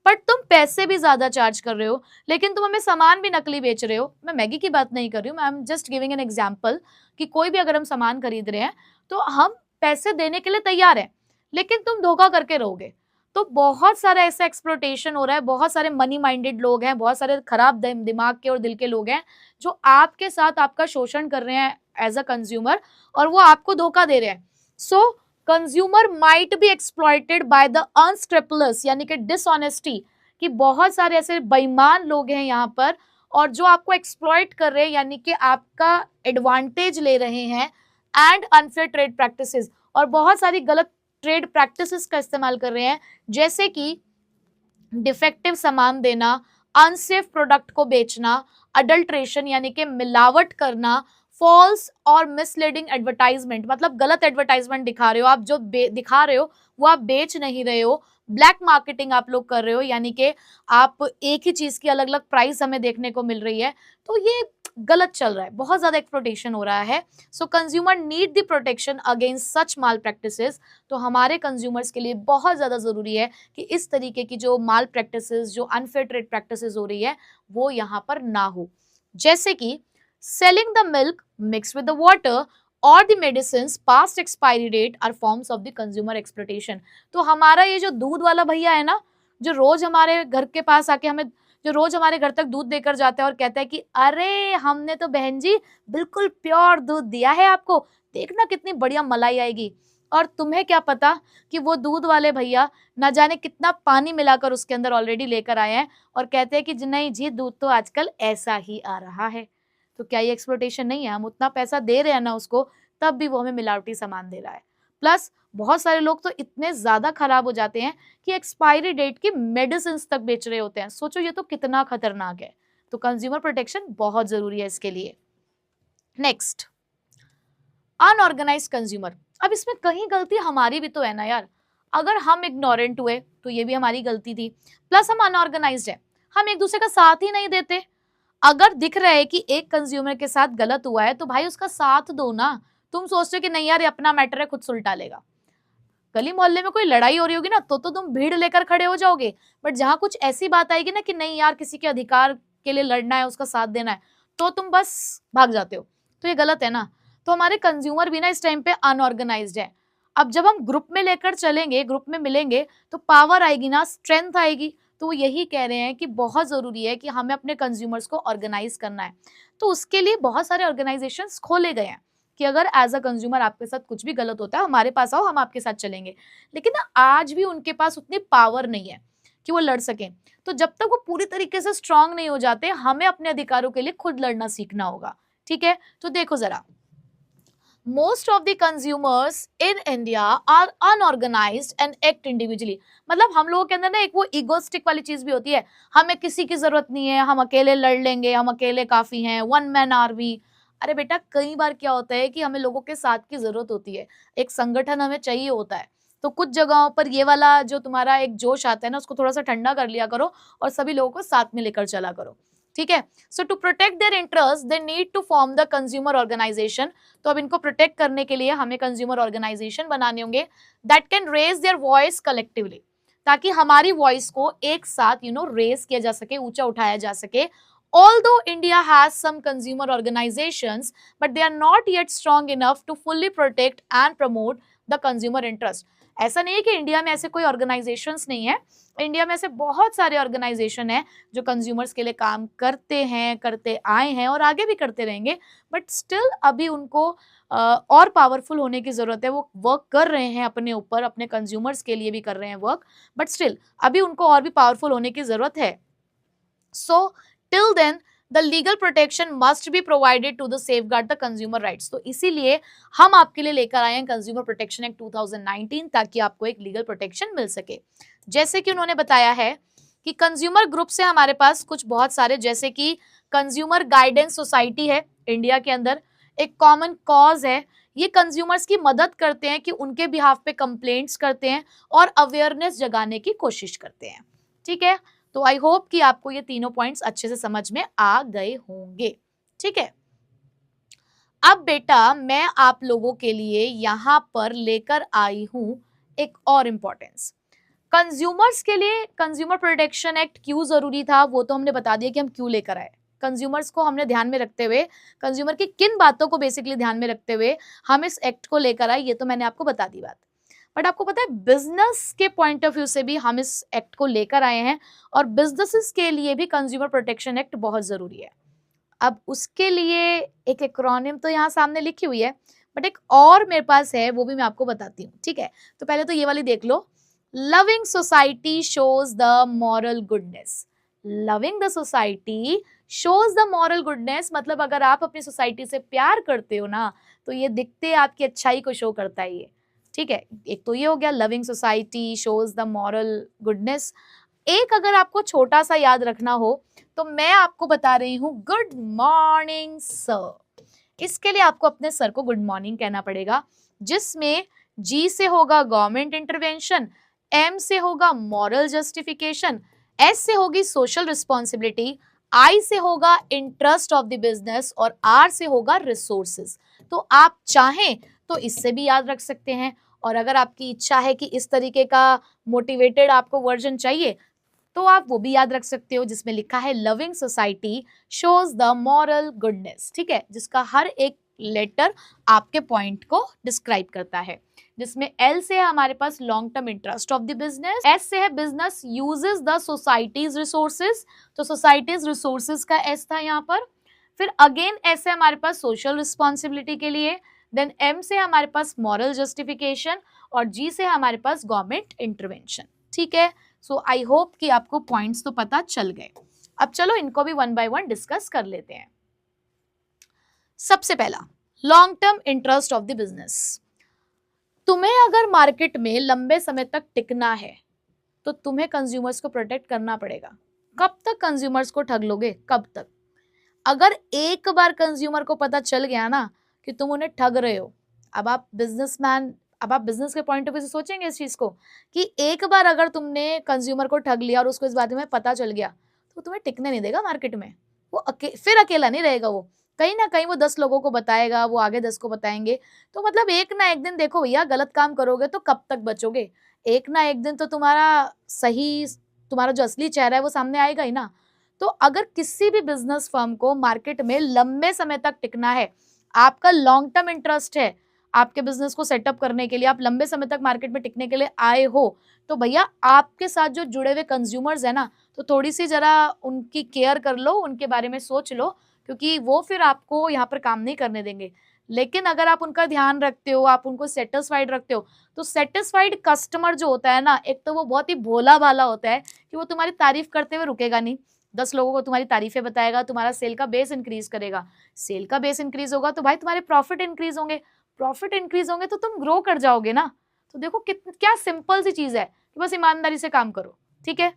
बट तुम पैसे भी ज्यादा चार्ज कर रहे हो, लेकिन तुम हमें सामान भी नकली बेच रहे हो। मैं मैगी की बात नहीं कर रही हूँ, I am just giving an example कि कोई भी अगर हम सामान खरीद रहे हैं तो हम पैसे देने के लिए तैयार हैं, लेकिन तुम धोखा करके रहोगे। तो बहुत सारा ऐसा एक्सप्लोटेशन हो रहा है, बहुत सारे मनी माइंडेड लोग हैं, बहुत सारे खराब दिमाग के और दिल के लोग हैं जो आपके साथ आपका शोषण कर रहे हैं एज अ कंज्यूमर, और वो आपको धोखा दे रहे हैं। So consumer might be exploited by the unscrupulous, यानी कि डिसऑनेस्टी, कि बहुत सारे ऐसे बेईमान लोग हैं यहाँ पर और जो आपको एक्सप्लॉइट कर रहे हैं, यानी कि आपका एडवांटेज ले रहे हैं, एंड अनफेयर ट्रेड प्रैक्टिसेस, और बहुत सारी गलत ट्रेड प्रैक्टिसेस का इस्तेमाल कर रहे हैं, जैसे कि डिफेक्टिव सामान देना, अनसेफ प्रोडक्ट को बेचना, अडल्ट्रेशन यानी कि मिलावट करना, फॉल्स और मिसलीडिंग एडवर्टाइजमेंट, मतलब गलत एडवर्टाइजमेंट दिखा रहे हो आप, जो दिखा रहे हो वो आप बेच नहीं रहे हो, ब्लैक मार्केटिंग आप लोग कर रहे हो, यानी कि आप एक ही चीज की अलग अलग प्राइस हमें देखने को मिल रही है, तो ये गलत चल रहा है, बहुत ज्यादा एक्सप्लॉइटेशन हो रहा है। So consumer need the protection against such mall practices. तो हमारे कंज्यूमर्स के लिए बहुत ज्यादा जरूरी है कि इस तरीके की जो माल प्रैक्टिसेस, जो अनफेयर ट्रेड प्रैक्टिसेस हो रही है, वो यहाँ पर ना हो। जैसे कि selling the milk mixed with the water or the medicines past expiry date are forms of the consumer exploitation। तो हमारा ये जो दूध वाला भैया है ना, जो रोज हमारे घर के पास आके हमें, जो रोज हमारे घर तक दूध देकर जाता है और कहता है कि अरे हमने तो बहन जी बिल्कुल प्योर दूध दिया है आपको, देखना कितनी बढ़िया मलाई आएगी। और तुम्हें क्या पता कि वो दूध वाले भैया ना जाने कितना पानी मिलाकर उसके अंदर ऑलरेडी लेकर आए हैं और कहते हैं कि नहीं जी दूध तो आजकल ऐसा ही आ रहा है। तो क्या ये एक्सप्लोटेशन नहीं है? हम उतना पैसा दे रहे हैं ना उसको, तब भी वो हमें मिलावटी सामान दे रहा है। प्लस बहुत सारे लोग तो इतने ज्यादा खराब हो जाते हैं कि एक्सपायरी डेट की मेडिसिन तक बेच रहे होते हैं। सोचो ये तो कितना खतरनाक है। तो कंज्यूमर प्रोटेक्शन बहुत जरूरी है इसके लिए। Next, unorganised consumer. अब इसमें कहीं गलती हमारी भी तो है ना यार। अगर हम इग्नोरेंट हुए तो ये भी हमारी गलती थी, प्लस हम अनऑर्गेनाइज्ड है, हम एक दूसरे का साथ ही नहीं देते। अगर दिख रहा है कि एक कंज्यूमर के साथ गलत हुआ है तो भाई उसका साथ दो ना। तुम सोचते हो कि नहीं यार ये अपना मैटर है, खुद सुलटा लेगा। गली मोहल्ले में कोई लड़ाई हो रही होगी ना तो तुम भीड़ लेकर खड़े हो जाओगे, बट जहां कुछ ऐसी बात आएगी ना कि नहीं यार किसी के अधिकार के लिए लड़ना है, उसका साथ देना है, तो तुम बस भाग जाते हो। तो ये गलत है ना। तो हमारे कंज्यूमर भी ना इस टाइम पे अनऑर्गेनाइज्ड है। अब जब हम ग्रुप में लेकर चलेंगे, ग्रुप में मिलेंगे, तो पावर आएगी ना, स्ट्रेंथ आएगी। तो वो यही कह रहे हैं कि बहुत जरूरी है कि हमें अपने कंज्यूमर्स को ऑर्गेनाइज करना है। तो उसके लिए बहुत सारे ऑर्गेनाइजेशंस खोले गए हैं कि अगर एज अ कंज्यूमर आपके साथ कुछ भी गलत होता है हमारे पास आओ, हम आपके साथ चलेंगे। लेकिन ना आज भी उनके पास उतनी पावर नहीं है कि वो लड़ सकें। तो जब तक वो पूरी तरीके से स्ट्रांग नहीं हो जाते, हमें अपने अधिकारों के लिए खुद लड़ना सीखना होगा। ठीक है, तो देखो जरा, most of the consumers in India are unorganized and act individually। मतलब हम लोगों के अंदर ना एक वो इगोस्टिक वाली चीज भी होती है, हमें किसी की जरूरत नहीं है, हम अकेले लड़ लेंगे, हम अकेले काफी हैं, वन मैन आर्मी। अरे बेटा कई बार क्या होता है कि हमें लोगों के साथ की जरूरत होती है, एक संगठन हमें चाहिए होता है। तो कुछ जगहों पर ये वाला जो तुम्हारा एक जोश आता है ना, उसको थोड़ा सा ठंडा कर लिया करो और सभी लोगों को साथ में लेकर चला करो। ठीक है, so to protect their interest they need to form the consumer organization. तो अब इनको प्रोटेक्ट करने के लिए हमें कंज्यूमर ऑर्गेनाइजेशन बनाने होंगे that can raise their voice collectively, ताकि हमारी वॉइस को एक साथ रेज किया जा सके, ऊंचा उठाया जा सके। Although India has some consumer organizations, but they are not yet strong enough to fully protect and promote the consumer interest. ऐसा नहीं है कि इंडिया में ऐसे कोई ऑर्गेनाइजेशंस नहीं है, इंडिया में ऐसे बहुत सारे ऑर्गेनाइजेशन है जो कंज्यूमर्स के लिए काम करते हैं, करते आए हैं और आगे भी करते रहेंगे, बट स्टिल अभी उनको और पावरफुल होने की जरूरत है। वो वर्क कर रहे हैं अपने ऊपर, अपने कंज्यूमर्स के लिए भी कर रहे हैं वर्क, बट स्टिल अभी उनको और भी पावरफुल होने की जरूरत है। So till then the legal protection must be provided to the safeguard the consumer rights. तो इसीलिए हम आपके लिए लेकर आए हैं कंज्यूमर प्रोटेक्शन एक्ट 2019, ताकि आपको एक लीगल प्रोटेक्शन मिल सके। जैसे कि उन्होंने बताया है कि कंज्यूमर ग्रुप से हमारे पास कुछ बहुत सारे, जैसे कि कंज्यूमर गाइडेंस सोसाइटी है इंडिया के अंदर, एक कॉमन कॉज है, ये कंज्यूमर्स की मदद करते हैं कि उनके बिहाफ पे कंप्लेंट्स करते हैं और अवेयरनेस जगाने की कोशिश करते हैं। ठीक है, तो आई होप कि आपको ये तीनों पॉइंट्स अच्छे से समझ में आ गए होंगे। ठीक है, अब बेटा मैं आप लोगों के लिए यहां पर लेकर आई हूं एक और इंपॉर्टेंस। कंज्यूमर्स के लिए कंज्यूमर प्रोटेक्शन एक्ट क्यों जरूरी था, वो तो हमने बता दिया कि हम क्यों लेकर आए। कंज्यूमर्स को हमने ध्यान में रखते हुए, कंज्यूमर की किन बातों को बेसिकली ध्यान में रखते हुए हम इस एक्ट को लेकर आए, ये तो मैंने आपको बता दी बात। बट आपको पता है बिजनेस के पॉइंट ऑफ व्यू से भी हम इस एक्ट को लेकर आए हैं, और बिजनेसेस के लिए भी कंज्यूमर प्रोटेक्शन एक्ट बहुत जरूरी है। अब उसके लिए एक एक्रोनिम तो यहाँ सामने लिखी हुई है, बट एक और मेरे पास है, वो भी मैं आपको बताती हूँ। ठीक है, तो पहले तो ये वाली देख लो, loving society shows the moral goodness. Loving the society shows the moral goodness, मतलब अगर आप अपनी सोसाइटी से प्यार करते हो ना, तो ये दिखते आपकी अच्छाई को शो करता है ये। ठीक है, एक तो ये हो गया loving society shows the moral goodness. एक अगर आपको छोटा सा याद रखना हो तो मैं आपको बता रही हूँ गुड मॉर्निंग सर। इसके लिए आपको अपने सर को गुड मॉर्निंग कहना पड़ेगा, जिसमें जी से होगा गवर्नमेंट इंटरवेंशन, एम से होगा मॉरल जस्टिफिकेशन, एस से होगी सोशल रिस्पॉन्सिबिलिटी, आई से होगा इंटरेस्ट ऑफ द बिजनेस और आर से होगा रिसोर्सेज। तो आप चाहें तो इससे भी याद रख सकते हैं, और अगर आपकी इच्छा है कि इस तरीके का मोटिवेटेड आपको वर्जन चाहिए तो आप वो भी याद रख सकते हो, जिसमें लिखा है loving society shows the moral goodness. ठीक है, जिसका हर एक लेटर आपके पॉइंट को डिस्क्राइब करता है, जिसमें एल से है हमारे पास long term interest of the business, S से है business uses the society's resources, तो सोसाइटीज रिसोर्सेज का एस था यहाँ पर। फिर अगेन एस है हमारे पास सोशल रिस्पॉन्सिबिलिटी के लिए, देन एम से हमारे पास मॉरल जस्टिफिकेशन, और जी से हमारे पास गवर्नमेंट इंटरवेंशन। ठीक है, सो आई होप कि आपको पॉइंट्स तो पता चल गए। अब चलो इनको भी वन बाय वन डिस्कस कर लेते हैं। सबसे पहला, long term interest of the business. तुम्हें अगर मार्केट में लंबे समय तक टिकना है तो तुम्हें कंज्यूमर्स को प्रोटेक्ट करना पड़ेगा। कब तक कंज्यूमर्स को ठग लोगे, कब तक? अगर एक बार कंज्यूमर को पता चल गया ना कि तुम उन्हें ठग रहे हो, अब आप बिजनेसमैन, अब आप बिजनेस के पॉइंट ऑफ व्यू से सोचेंगे इस चीज को कि एक बार अगर तुमने कंज्यूमर को ठग लिया और उसको इस बात में पता चल गया तो तुम्हें टिकने नहीं देगा मार्केट में। वो फिर अकेला नहीं रहेगा, वो कहीं ना कहीं वो 10 लोगों को बताएगा, वो आगे 10 को बताएंगे। तो मतलब एक ना एक दिन देखो भैया, गलत काम करोगे तो कब तक बचोगे? एक ना एक दिन तो तुम्हारा जो असली चेहरा है वो सामने आएगा ही ना। तो अगर किसी भी बिजनेस फर्म को मार्केट में लंबे समय तक टिकना है, आपका लॉन्ग टर्म इंटरेस्ट है आपके बिजनेस को सेटअप करने के लिए, आप लंबे समय तक मार्केट में टिकने के लिए आए हो, तो भैया आपके साथ जो जुड़े हुए कंज्यूमर्स है ना, तो थोड़ी सी जरा उनकी केयर कर लो, उनके बारे में सोच लो, क्योंकि वो फिर आपको यहाँ पर काम नहीं करने देंगे। लेकिन अगर आप उनका ध्यान रखते हो, आप उनको सेटिस्फाइड रखते हो, तो सेटिस्फाइड कस्टमर जो होता है ना, एक तो वो बहुत ही भोला भाला होता है कि वो तुम्हारी तारीफ करते हुए रुकेगा नहीं, 10 लोगों को तुम्हारी तारीफें बताएगा, तुम्हारा सेल का बेस इंक्रीज करेगा। सेल का बेस इंक्रीज होगा तो भाई तुम्हारे प्रॉफिट इंक्रीज होंगे, प्रॉफिट इंक्रीज होंगे तो तुम ग्रो कर जाओगे ना। तो देखो क्या सिंपल सी चीज है कि बस ईमानदारी से काम करो। ठीक है,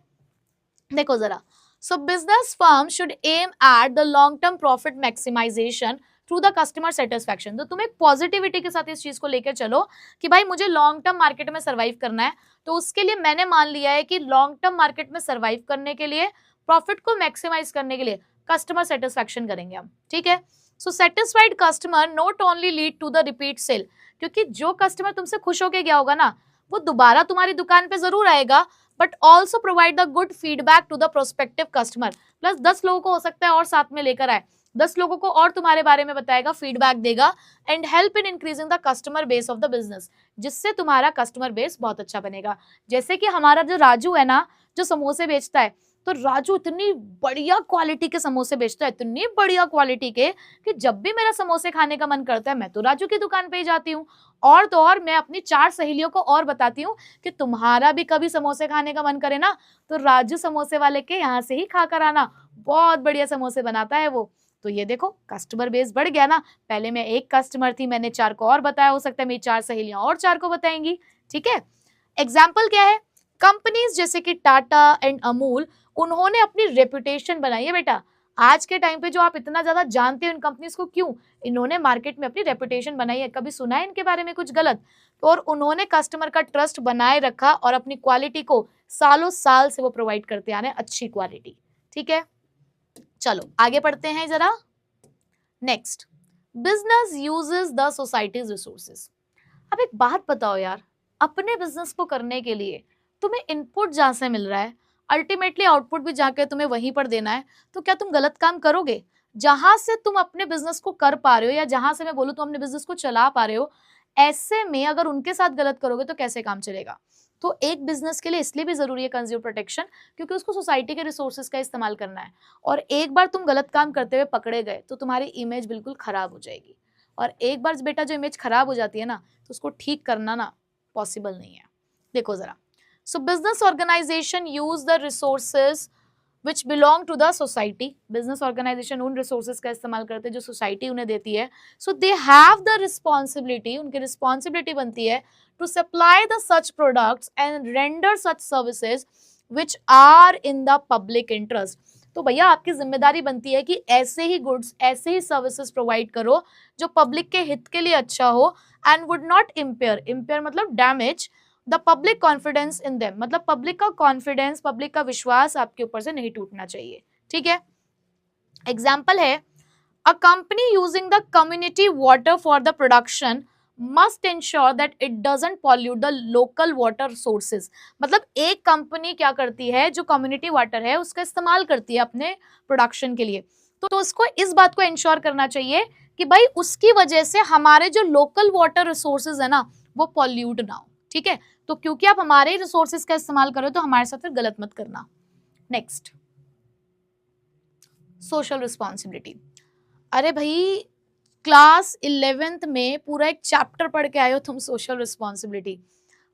देखो जरा, so business firm should aim at the long term profit maximisation through the customer satisfaction. तो तुम एक पॉजिटिविटी के साथ इस चीज को लेकर चलो कि भाई मुझे लॉन्ग टर्म मार्केट में सर्वाइव करना है, तो उसके लिए मैंने मान लिया है कि लॉन्ग टर्म मार्केट में सर्वाइव करने के लिए, प्रॉफिट को मैक्सिमाइज करने के लिए कस्टमर सेटिस्फैक्शन करेंगे हम। ठीक है, so satisfied customer not only lead to the repeat sale, क्योंकि जो कस्टमर तुमसे खुश होके गया होगा ना, वो दोबारा तुम्हारी दुकान पे जरूर आएगा, but also provide the good feedback to the prospective customer. Plus 10 लोगों को हो सकता है और साथ में लेकर आए, 10 लोगों को और तुम्हारे बारे में बताएगा, फीडबैक देगा, and help in increasing the customer base of the business, जिससे तुम्हारा कस्टमर बेस बहुत अच्छा बनेगा। जैसे कि हमारा जो राजू है ना, जो समोसे बेचता है, तो राजू इतनी बढ़िया क्वालिटी के समोसे बेचता है, इतनी बढ़िया क्वालिटी के, कि जब भी मेरा समोसे खाने का मन करता है मैं तो राजू की दुकान पे ही जाती हूँ। और तो और मैं अपनी 4 सहेलियों को और बताती हूँ कि तुम्हारा भी कभी समोसे खाने का मन करे ना तो राजू समोसे वाले के यहाँ से ही खा कर आना, बहुत बढ़िया समोसे बनाता है वो। तो ये देखो कस्टमर बेस बढ़ गया ना। पहले मैं एक कस्टमर थी, मैंने 4 को और बताया, हो सकता है मेरी 4 सहेलियां और 4 को बताएंगी। ठीक है, एग्जाम्पल क्या है, कंपनीज जैसे कि टाटा एंड अमूल, उन्होंने अपनी रेपुटेशन बनाई है बेटा। आज के टाइम पे जो आप इतना ज्यादा जानते हो इन कंपनीज को, क्यों? इन्होंने मार्केट में अपनी रेपुटेशन बनाई है। कभी सुना है इनके बारे में कुछ गलत? और उन्होंने कस्टमर का ट्रस्ट बनाए रखा और अपनी क्वालिटी को सालों साल से वो प्रोवाइड करते आ रहे हैं, अच्छी क्वालिटी। ठीक है, चलो आगे पढ़ते हैं जरा। Next, business uses the society's resources. अब एक बात बताओ यार, अपने बिजनेस को करने के लिए तुम्हें इनपुट जहां से मिल रहा है, अल्टीमेटली आउटपुट भी जाके तुम्हें वहीं पर देना है, तो क्या तुम गलत काम करोगे? जहां से तुम अपने बिजनेस को कर पा रहे हो, या जहां से मैं बोलूं तुम अपने बिजनेस को चला पा रहे हो, ऐसे में अगर उनके साथ गलत करोगे तो कैसे काम चलेगा? तो एक बिजनेस के लिए इसलिए भी जरूरी है कंज्यूमर प्रोटेक्शन, क्योंकि उसको सोसाइटी के रिसोर्सेज का इस्तेमाल करना है। और एक बार तुम गलत काम करते हुए पकड़े गए तो तुम्हारी इमेज बिल्कुल खराब हो जाएगी। और एक बार बेटा जो इमेज खराब हो जाती है ना, तो उसको ठीक करना ना पॉसिबल नहीं है। देखो जरा, so business organisation use the resources which belong to the society. Business organisation उन रिसोर्सेज का इस्तेमाल करते हैं जो सोसाइटी उन्हें देती है। So they have the responsibility, उनकी रिस्पॉन्सिबिलिटी बनती है to supply the such products and render such services which are in the public interest. तो भैया आपकी जिम्मेदारी बनती है कि ऐसे ही गुड्स, ऐसे ही सर्विसेज प्रोवाइड करो जो पब्लिक के हित के लिए अच्छा हो, एंड वुड नॉट इम्पेयर मतलब damage the public confidence in them, मतलब पब्लिक का कॉन्फिडेंस, पब्लिक का विश्वास आपके ऊपर से नहीं टूटना चाहिए। ठीक है, एग्जाम्पल है, a company using the community water for the production must ensure that it doesn't pollute the local water sources. मतलब एक कंपनी क्या करती है, जो कम्युनिटी वाटर है उसका इस्तेमाल करती है अपने प्रोडक्शन के लिए, तो उसको इस बात को इंश्योर करना चाहिए कि भाई उसकी वजह से हमारे जो लोकल वाटर रिसोर्सेज है ना वो पॉल्यूट ना हो। ठीक है, तो क्योंकि आप हमारे रिसोर्सेज का इस्तेमाल करो तो हमारे साथ फिर गलत मत करना। Next, social responsibility. अरे भाई क्लास 11th में पूरा एक चैप्टर पढ़ के आए हो तुम, सोशल रिस्पॉन्सिबिलिटी।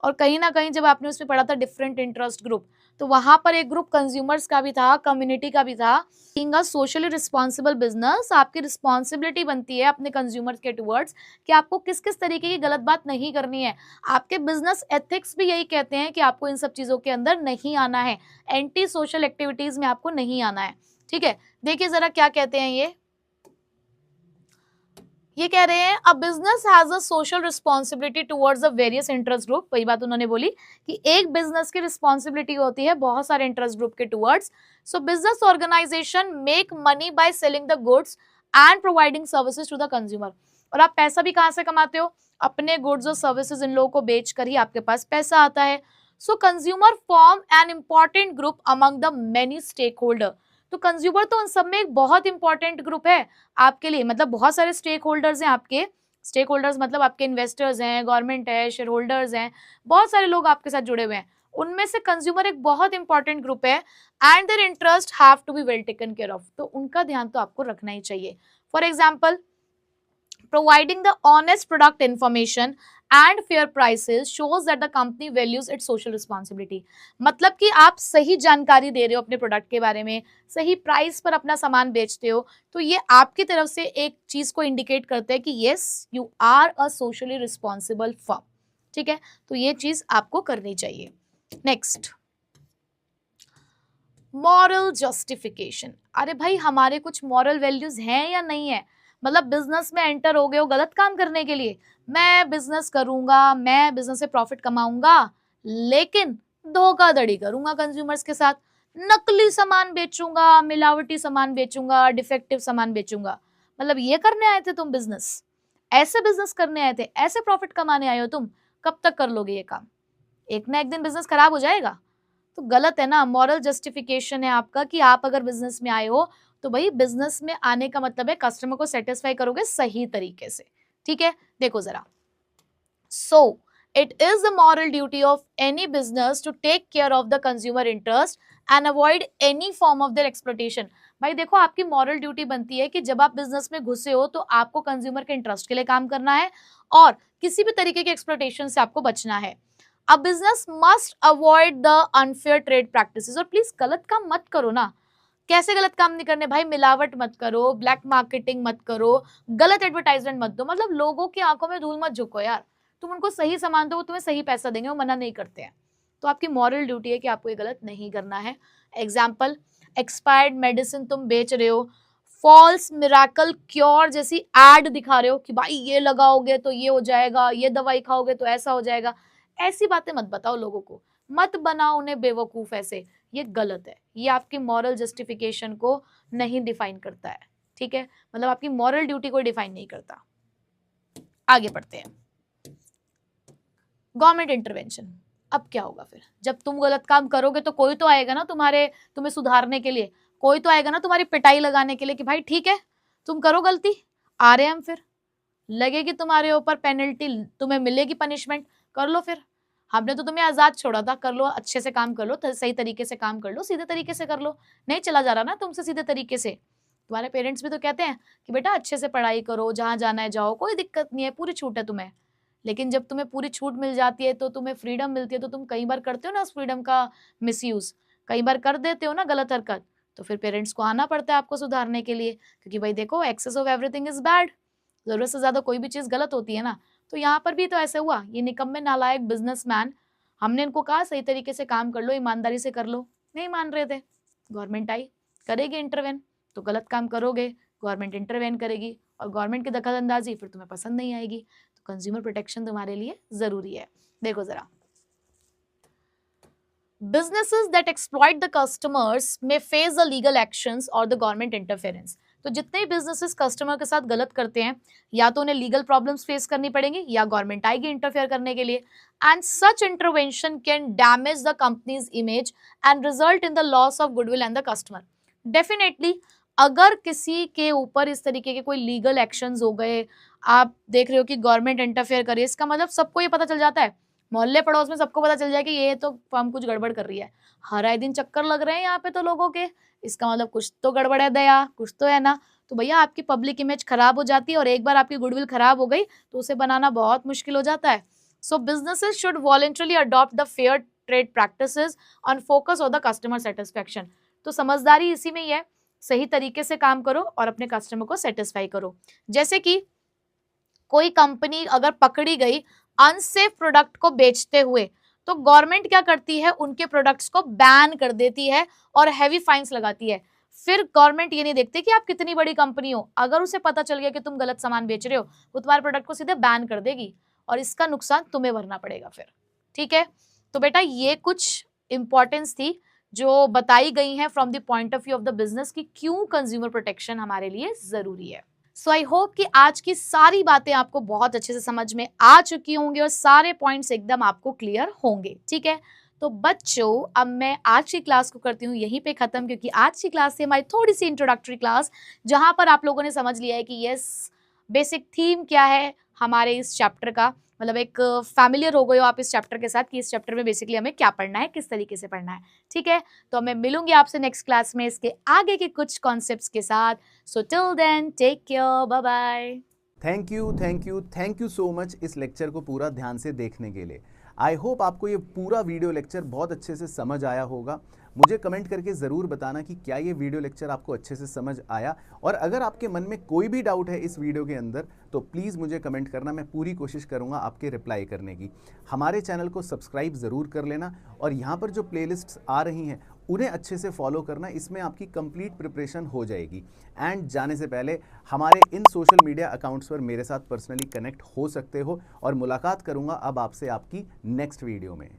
और कहीं ना कहीं जब आपने उसमें पढ़ा था डिफरेंट इंटरेस्ट ग्रुप, तो वहां पर एक ग्रुप कंज्यूमर्स का भी था, कम्युनिटी का भी था। Being a socially responsible business, आपकी रिस्पॉन्सिबिलिटी बनती है अपने कंज्यूमर्स के टुवर्ड्स कि आपको किस किस तरीके की गलत बात नहीं करनी है। आपके बिजनेस एथिक्स भी यही कहते हैं कि आपको इन सब चीजों के अंदर नहीं आना है, एंटी सोशल एक्टिविटीज में आपको नहीं आना है। ठीक है, देखिए जरा क्या कहते हैं ये कह रहे हैं a business has a social responsibility towards the various interest group. वही बात उन्होंने बोली कि एक बिजनेस की रिस्पॉन्सिबिलिटी होती है बहुत सारे इंटरेस्ट ग्रुप के towards. So business organisation make money by selling the goods and providing services to the consumer. और आप पैसा भी कहाँ से कमाते हो? अपने गुड्स और सर्विसेज इन लोगों को बेच कर ही आपके पास पैसा आता है। So consumer form an important group among the many stakeholder. तो कंज्यूमर तो उन सब में एक बहुत इंपॉर्टेंट ग्रुप है आपके लिए, मतलब बहुत सारे स्टेक होल्डर्स हैं आपके। स्टेक होल्डर्स मतलब आपके इन्वेस्टर्स हैं, गवर्नमेंट है, शेयर होल्डर्स हैं, बहुत सारे लोग आपके साथ जुड़े हुए हैं। उनमें से कंज्यूमर एक बहुत इंपॉर्टेंट ग्रुप है, and their interest have to be well taken care of. तो उनका ध्यान तो आपको रखना ही चाहिए। For example, providing the honest product information and fair prices shows that the company values its social responsibility। मतलब कि आप सही जानकारी दे रहे हो अपने प्रोडक्ट के बारे में, सही प्राइस पर अपना सामान बेचते हो, तो ये आपकी तरफ से एक चीज को इंडिकेट करता है कि yes you are a socially responsible firm. ठीक है, तो ये चीज आपको करनी चाहिए। Next, moral justification. अरे भाई हमारे कुछ मॉरल वैल्यूज हैं या नहीं है? मतलब बिजनेस में एंटर हो गए हो गलत काम करने के लिए, मैं बिजनेस करूंगा, मैं बिजनेस से प्रॉफिट कमाऊंगा, लेकिन धोखाधड़ी करूंगा कंज्यूमर्स के साथ, नकली सामान बेचूंगा, मिलावटी सामान बेचूंगा, डिफेक्टिव सामान बेचूंगा। मतलब ये करने आए थे तुम बिजनेस? ऐसे बिजनेस करने आए थे? ऐसे प्रॉफिट कमाने आए हो तुम? कब तक कर लोगे ये काम? एक ना एक दिन बिजनेस खराब हो जाएगा। तो गलत है ना, मॉरल जस्टिफिकेशन है आपका कि आप अगर बिजनेस में आए हो तो भाई बिजनेस में आने का मतलब है कस्टमर को सेटिस्फाई करोगे सही तरीके से, ठीक है। देखो जरा, सो it is the moral duty of any business to take care of the consumer interest and avoid any form of their exploitation। भाई देखो, आपकी मॉरल ड्यूटी बनती है कि जब आप बिजनेस में घुसे हो तो आपको कंज्यूमर के इंटरेस्ट के लिए काम करना है और किसी भी तरीके के एक्सप्लॉइटेशन से आपको बचना है। A business must avoid the unfair trade practices. और प्लीज गलत काम मत करो ना। कैसे गलत काम नहीं करने भाई? मिलावट मत करो, ब्लैक मार्केटिंग मत करो, गलत एडवर्टाइजमेंट मत दो। मतलब लोगों की आंखों में धूल मत झोंको यार। तुम उनको सही सामान दो, वो तुम्हें सही पैसा देंगे, वो मना नहीं करते हैं। तो आपकी मॉरल ड्यूटी है कि आपको ये गलत नहीं करना है। एग्जाम्पल, एक्सपायर्ड मेडिसिन तुम बेच रहे हो, फॉल्स मिराकल क्योर जैसी एड दिखा रहे हो कि भाई ये लगाओगे तो ये हो जाएगा, ये दवाई खाओगे तो ऐसा हो जाएगा। ऐसी बातें मत बताओ लोगों को, मत बनाओ उन्हें बेवकूफ ऐसे। ये गलत है, ये आपकी मॉरल जस्टिफिकेशन को नहीं डिफाइन करता है, ठीक है। मतलब आपकी मॉरल ड्यूटी को डिफाइन नहीं करता। आगे बढ़ते हैं। Government intervention. अब क्या होगा फिर? जब तुम गलत काम करोगे तो कोई तो आएगा ना तुम्हें सुधारने के लिए, कोई तो आएगा ना तुम्हारी पिटाई लगाने के लिए कि भाई ठीक है तुम करो गलती, आ रहे हम, फिर लगेगी तुम्हारे ऊपर पेनल्टी, तुम्हें मिलेगी पनिशमेंट, कर लो। फिर हमने तो तुम्हें आजाद छोड़ा था, कर लो, अच्छे से काम कर लो, सही तरीके से काम कर लो, सीधे तरीके से कर लो। नहीं चला जा रहा ना तुमसे सीधे तरीके से। तुम्हारे पेरेंट्स भी तो कहते हैं कि बेटा अच्छे से पढ़ाई करो, जहां जाना है जाओ, कोई दिक्कत नहीं है, पूरी छूट है तुम्हें। लेकिन जब तुम्हें पूरी छूट मिल जाती है तो तुम्हें फ्रीडम मिलती है तो तुम कई बार करते हो ना उस फ्रीडम का मिसयूज, कई बार कर देते हो ना गलत हरकत। तो फिर पेरेंट्स को आना पड़ता है आपको सुधारने के लिए, क्योंकि भाई देखो excess of everything is bad. जरूरत से ज्यादा कोई भी चीज गलत होती है ना। तो यहाँ पर भी तो ऐसे हुआ, ये निकम्मे नालायक बिजनेसमैन, हमने इनको कहा सही तरीके से काम कर लो, ईमानदारी से कर लो, नहीं मान रहे थे। गवर्नमेंट आई, करेगी इंटरवेन, तो गलत काम करोगे गवर्नमेंट इंटरवेन करेगी, और गवर्नमेंट की दखल अंदाजी फिर तुम्हें पसंद नहीं आएगी। तो कंज्यूमर प्रोटेक्शन तुम्हारे लिए जरूरी है। देखो जरा, businesses that exploit the customers may face the legal actions or the government interference। तो जितने भी बिजनेसेस कस्टमर के साथ गलत करते हैं, या तो उन्हें लीगल प्रॉब्लम्स फेस करनी पड़ेंगी या गवर्नमेंट आएगी इंटरफेयर करने के लिए। And such intervention can damage the companies image and result in the loss of goodwill and the customer. Definitely अगर किसी के ऊपर इस तरीके के कोई लीगल एक्शंस हो गए, आप देख रहे हो कि गवर्नमेंट इंटरफेयर करे, इसका मतलब सबको ये पता चल जाता है, मोहल्ले पड़ोस में सबको पता चल जाए कि ये तो फर्म कुछ गड़बड़ कर रही है, हर आए दिन चक्कर लग रहे हैं यहाँ पे तो लोगों के, इसका मतलब कुछ तो गड़बड़ है दया, कुछ तो है ना। तो भैया आपकी पब्लिक इमेज खराब हो जाती है, और एक बार आपकी गुडविल खराब हो गई तो उसे बनाना बहुत मुश्किल हो जाता है। So businesses should voluntarily adopt the fair trade practices on focus on the customer satisfaction. तो समझदारी इसी में ही है, सही तरीके से काम करो और अपने कस्टमर को सेटिस्फाई करो। जैसे कि कोई कंपनी अगर पकड़ी गई अनसेफ प्रोडक्ट को बेचते हुए, तो गवर्नमेंट क्या करती है, उनके प्रोडक्ट्स को बैन कर देती है और हैवी फाइन्स लगाती है। फिर गवर्नमेंट ये नहीं देखती कि आप कितनी बड़ी कंपनी हो, अगर उसे पता चल गया कि तुम गलत सामान बेच रहे हो, वो तुम्हारे प्रोडक्ट को सीधे बैन कर देगी और इसका नुकसान तुम्हें भरना पड़ेगा फिर, ठीक है। तो बेटा ये कुछ इंपॉर्टेंस थी जो बताई गई है from the point of view of the business कि क्यों कंज्यूमर प्रोटेक्शन हमारे लिए जरूरी है। सो आई होप कि आज की सारी बातें आपको बहुत अच्छे से समझ में आ चुकी होंगी और सारे पॉइंट्स एकदम आपको क्लियर होंगे, ठीक है। तो बच्चों अब मैं आज की क्लास को करती हूँ यहीं पे खत्म, क्योंकि आज की क्लास थी हमारी थोड़ी सी इंट्रोडक्टरी क्लास, जहां पर आप लोगों ने समझ लिया है कि यस बेसिक थीम क्या है हमारे इस चैप्टर का, मतलब एक फैमिलियर हो गए हो आप इस चैप्टर के साथ कि इस चैप्टर में बेसिकली हमें क्या पढ़ना है, किस तरीके से पढ़ना है, ठीक है। तो मैं मिलूंगी आपसे नेक्स्ट क्लास में इसके आगे के कुछ कॉन्सेप्ट्स के साथ। So till then take care, bye bye. Thank you so much इस लेक्चर को पूरा ध्यान से देखने के लिए। आई होप आपको ये पूरा वीडियो लेक्चर बहुत अच्छे से समझ आया होगा। मुझे कमेंट करके ज़रूर बताना कि क्या ये वीडियो लेक्चर आपको अच्छे से समझ आया, और अगर आपके मन में कोई भी डाउट है इस वीडियो के अंदर तो प्लीज़ मुझे कमेंट करना, मैं पूरी कोशिश करूँगा आपके रिप्लाई करने की। हमारे चैनल को सब्सक्राइब ज़रूर कर लेना, और यहाँ पर जो प्लेलिस्ट्स आ रही हैं उन्हें अच्छे से फॉलो करना, इसमें आपकी कंप्लीट प्रिपरेशन हो जाएगी। एंड जाने से पहले हमारे इन सोशल मीडिया अकाउंट्स पर मेरे साथ पर्सनली कनेक्ट हो सकते हो, और मुलाकात करूँगा अब आपसे आपकी नेक्स्ट वीडियो में।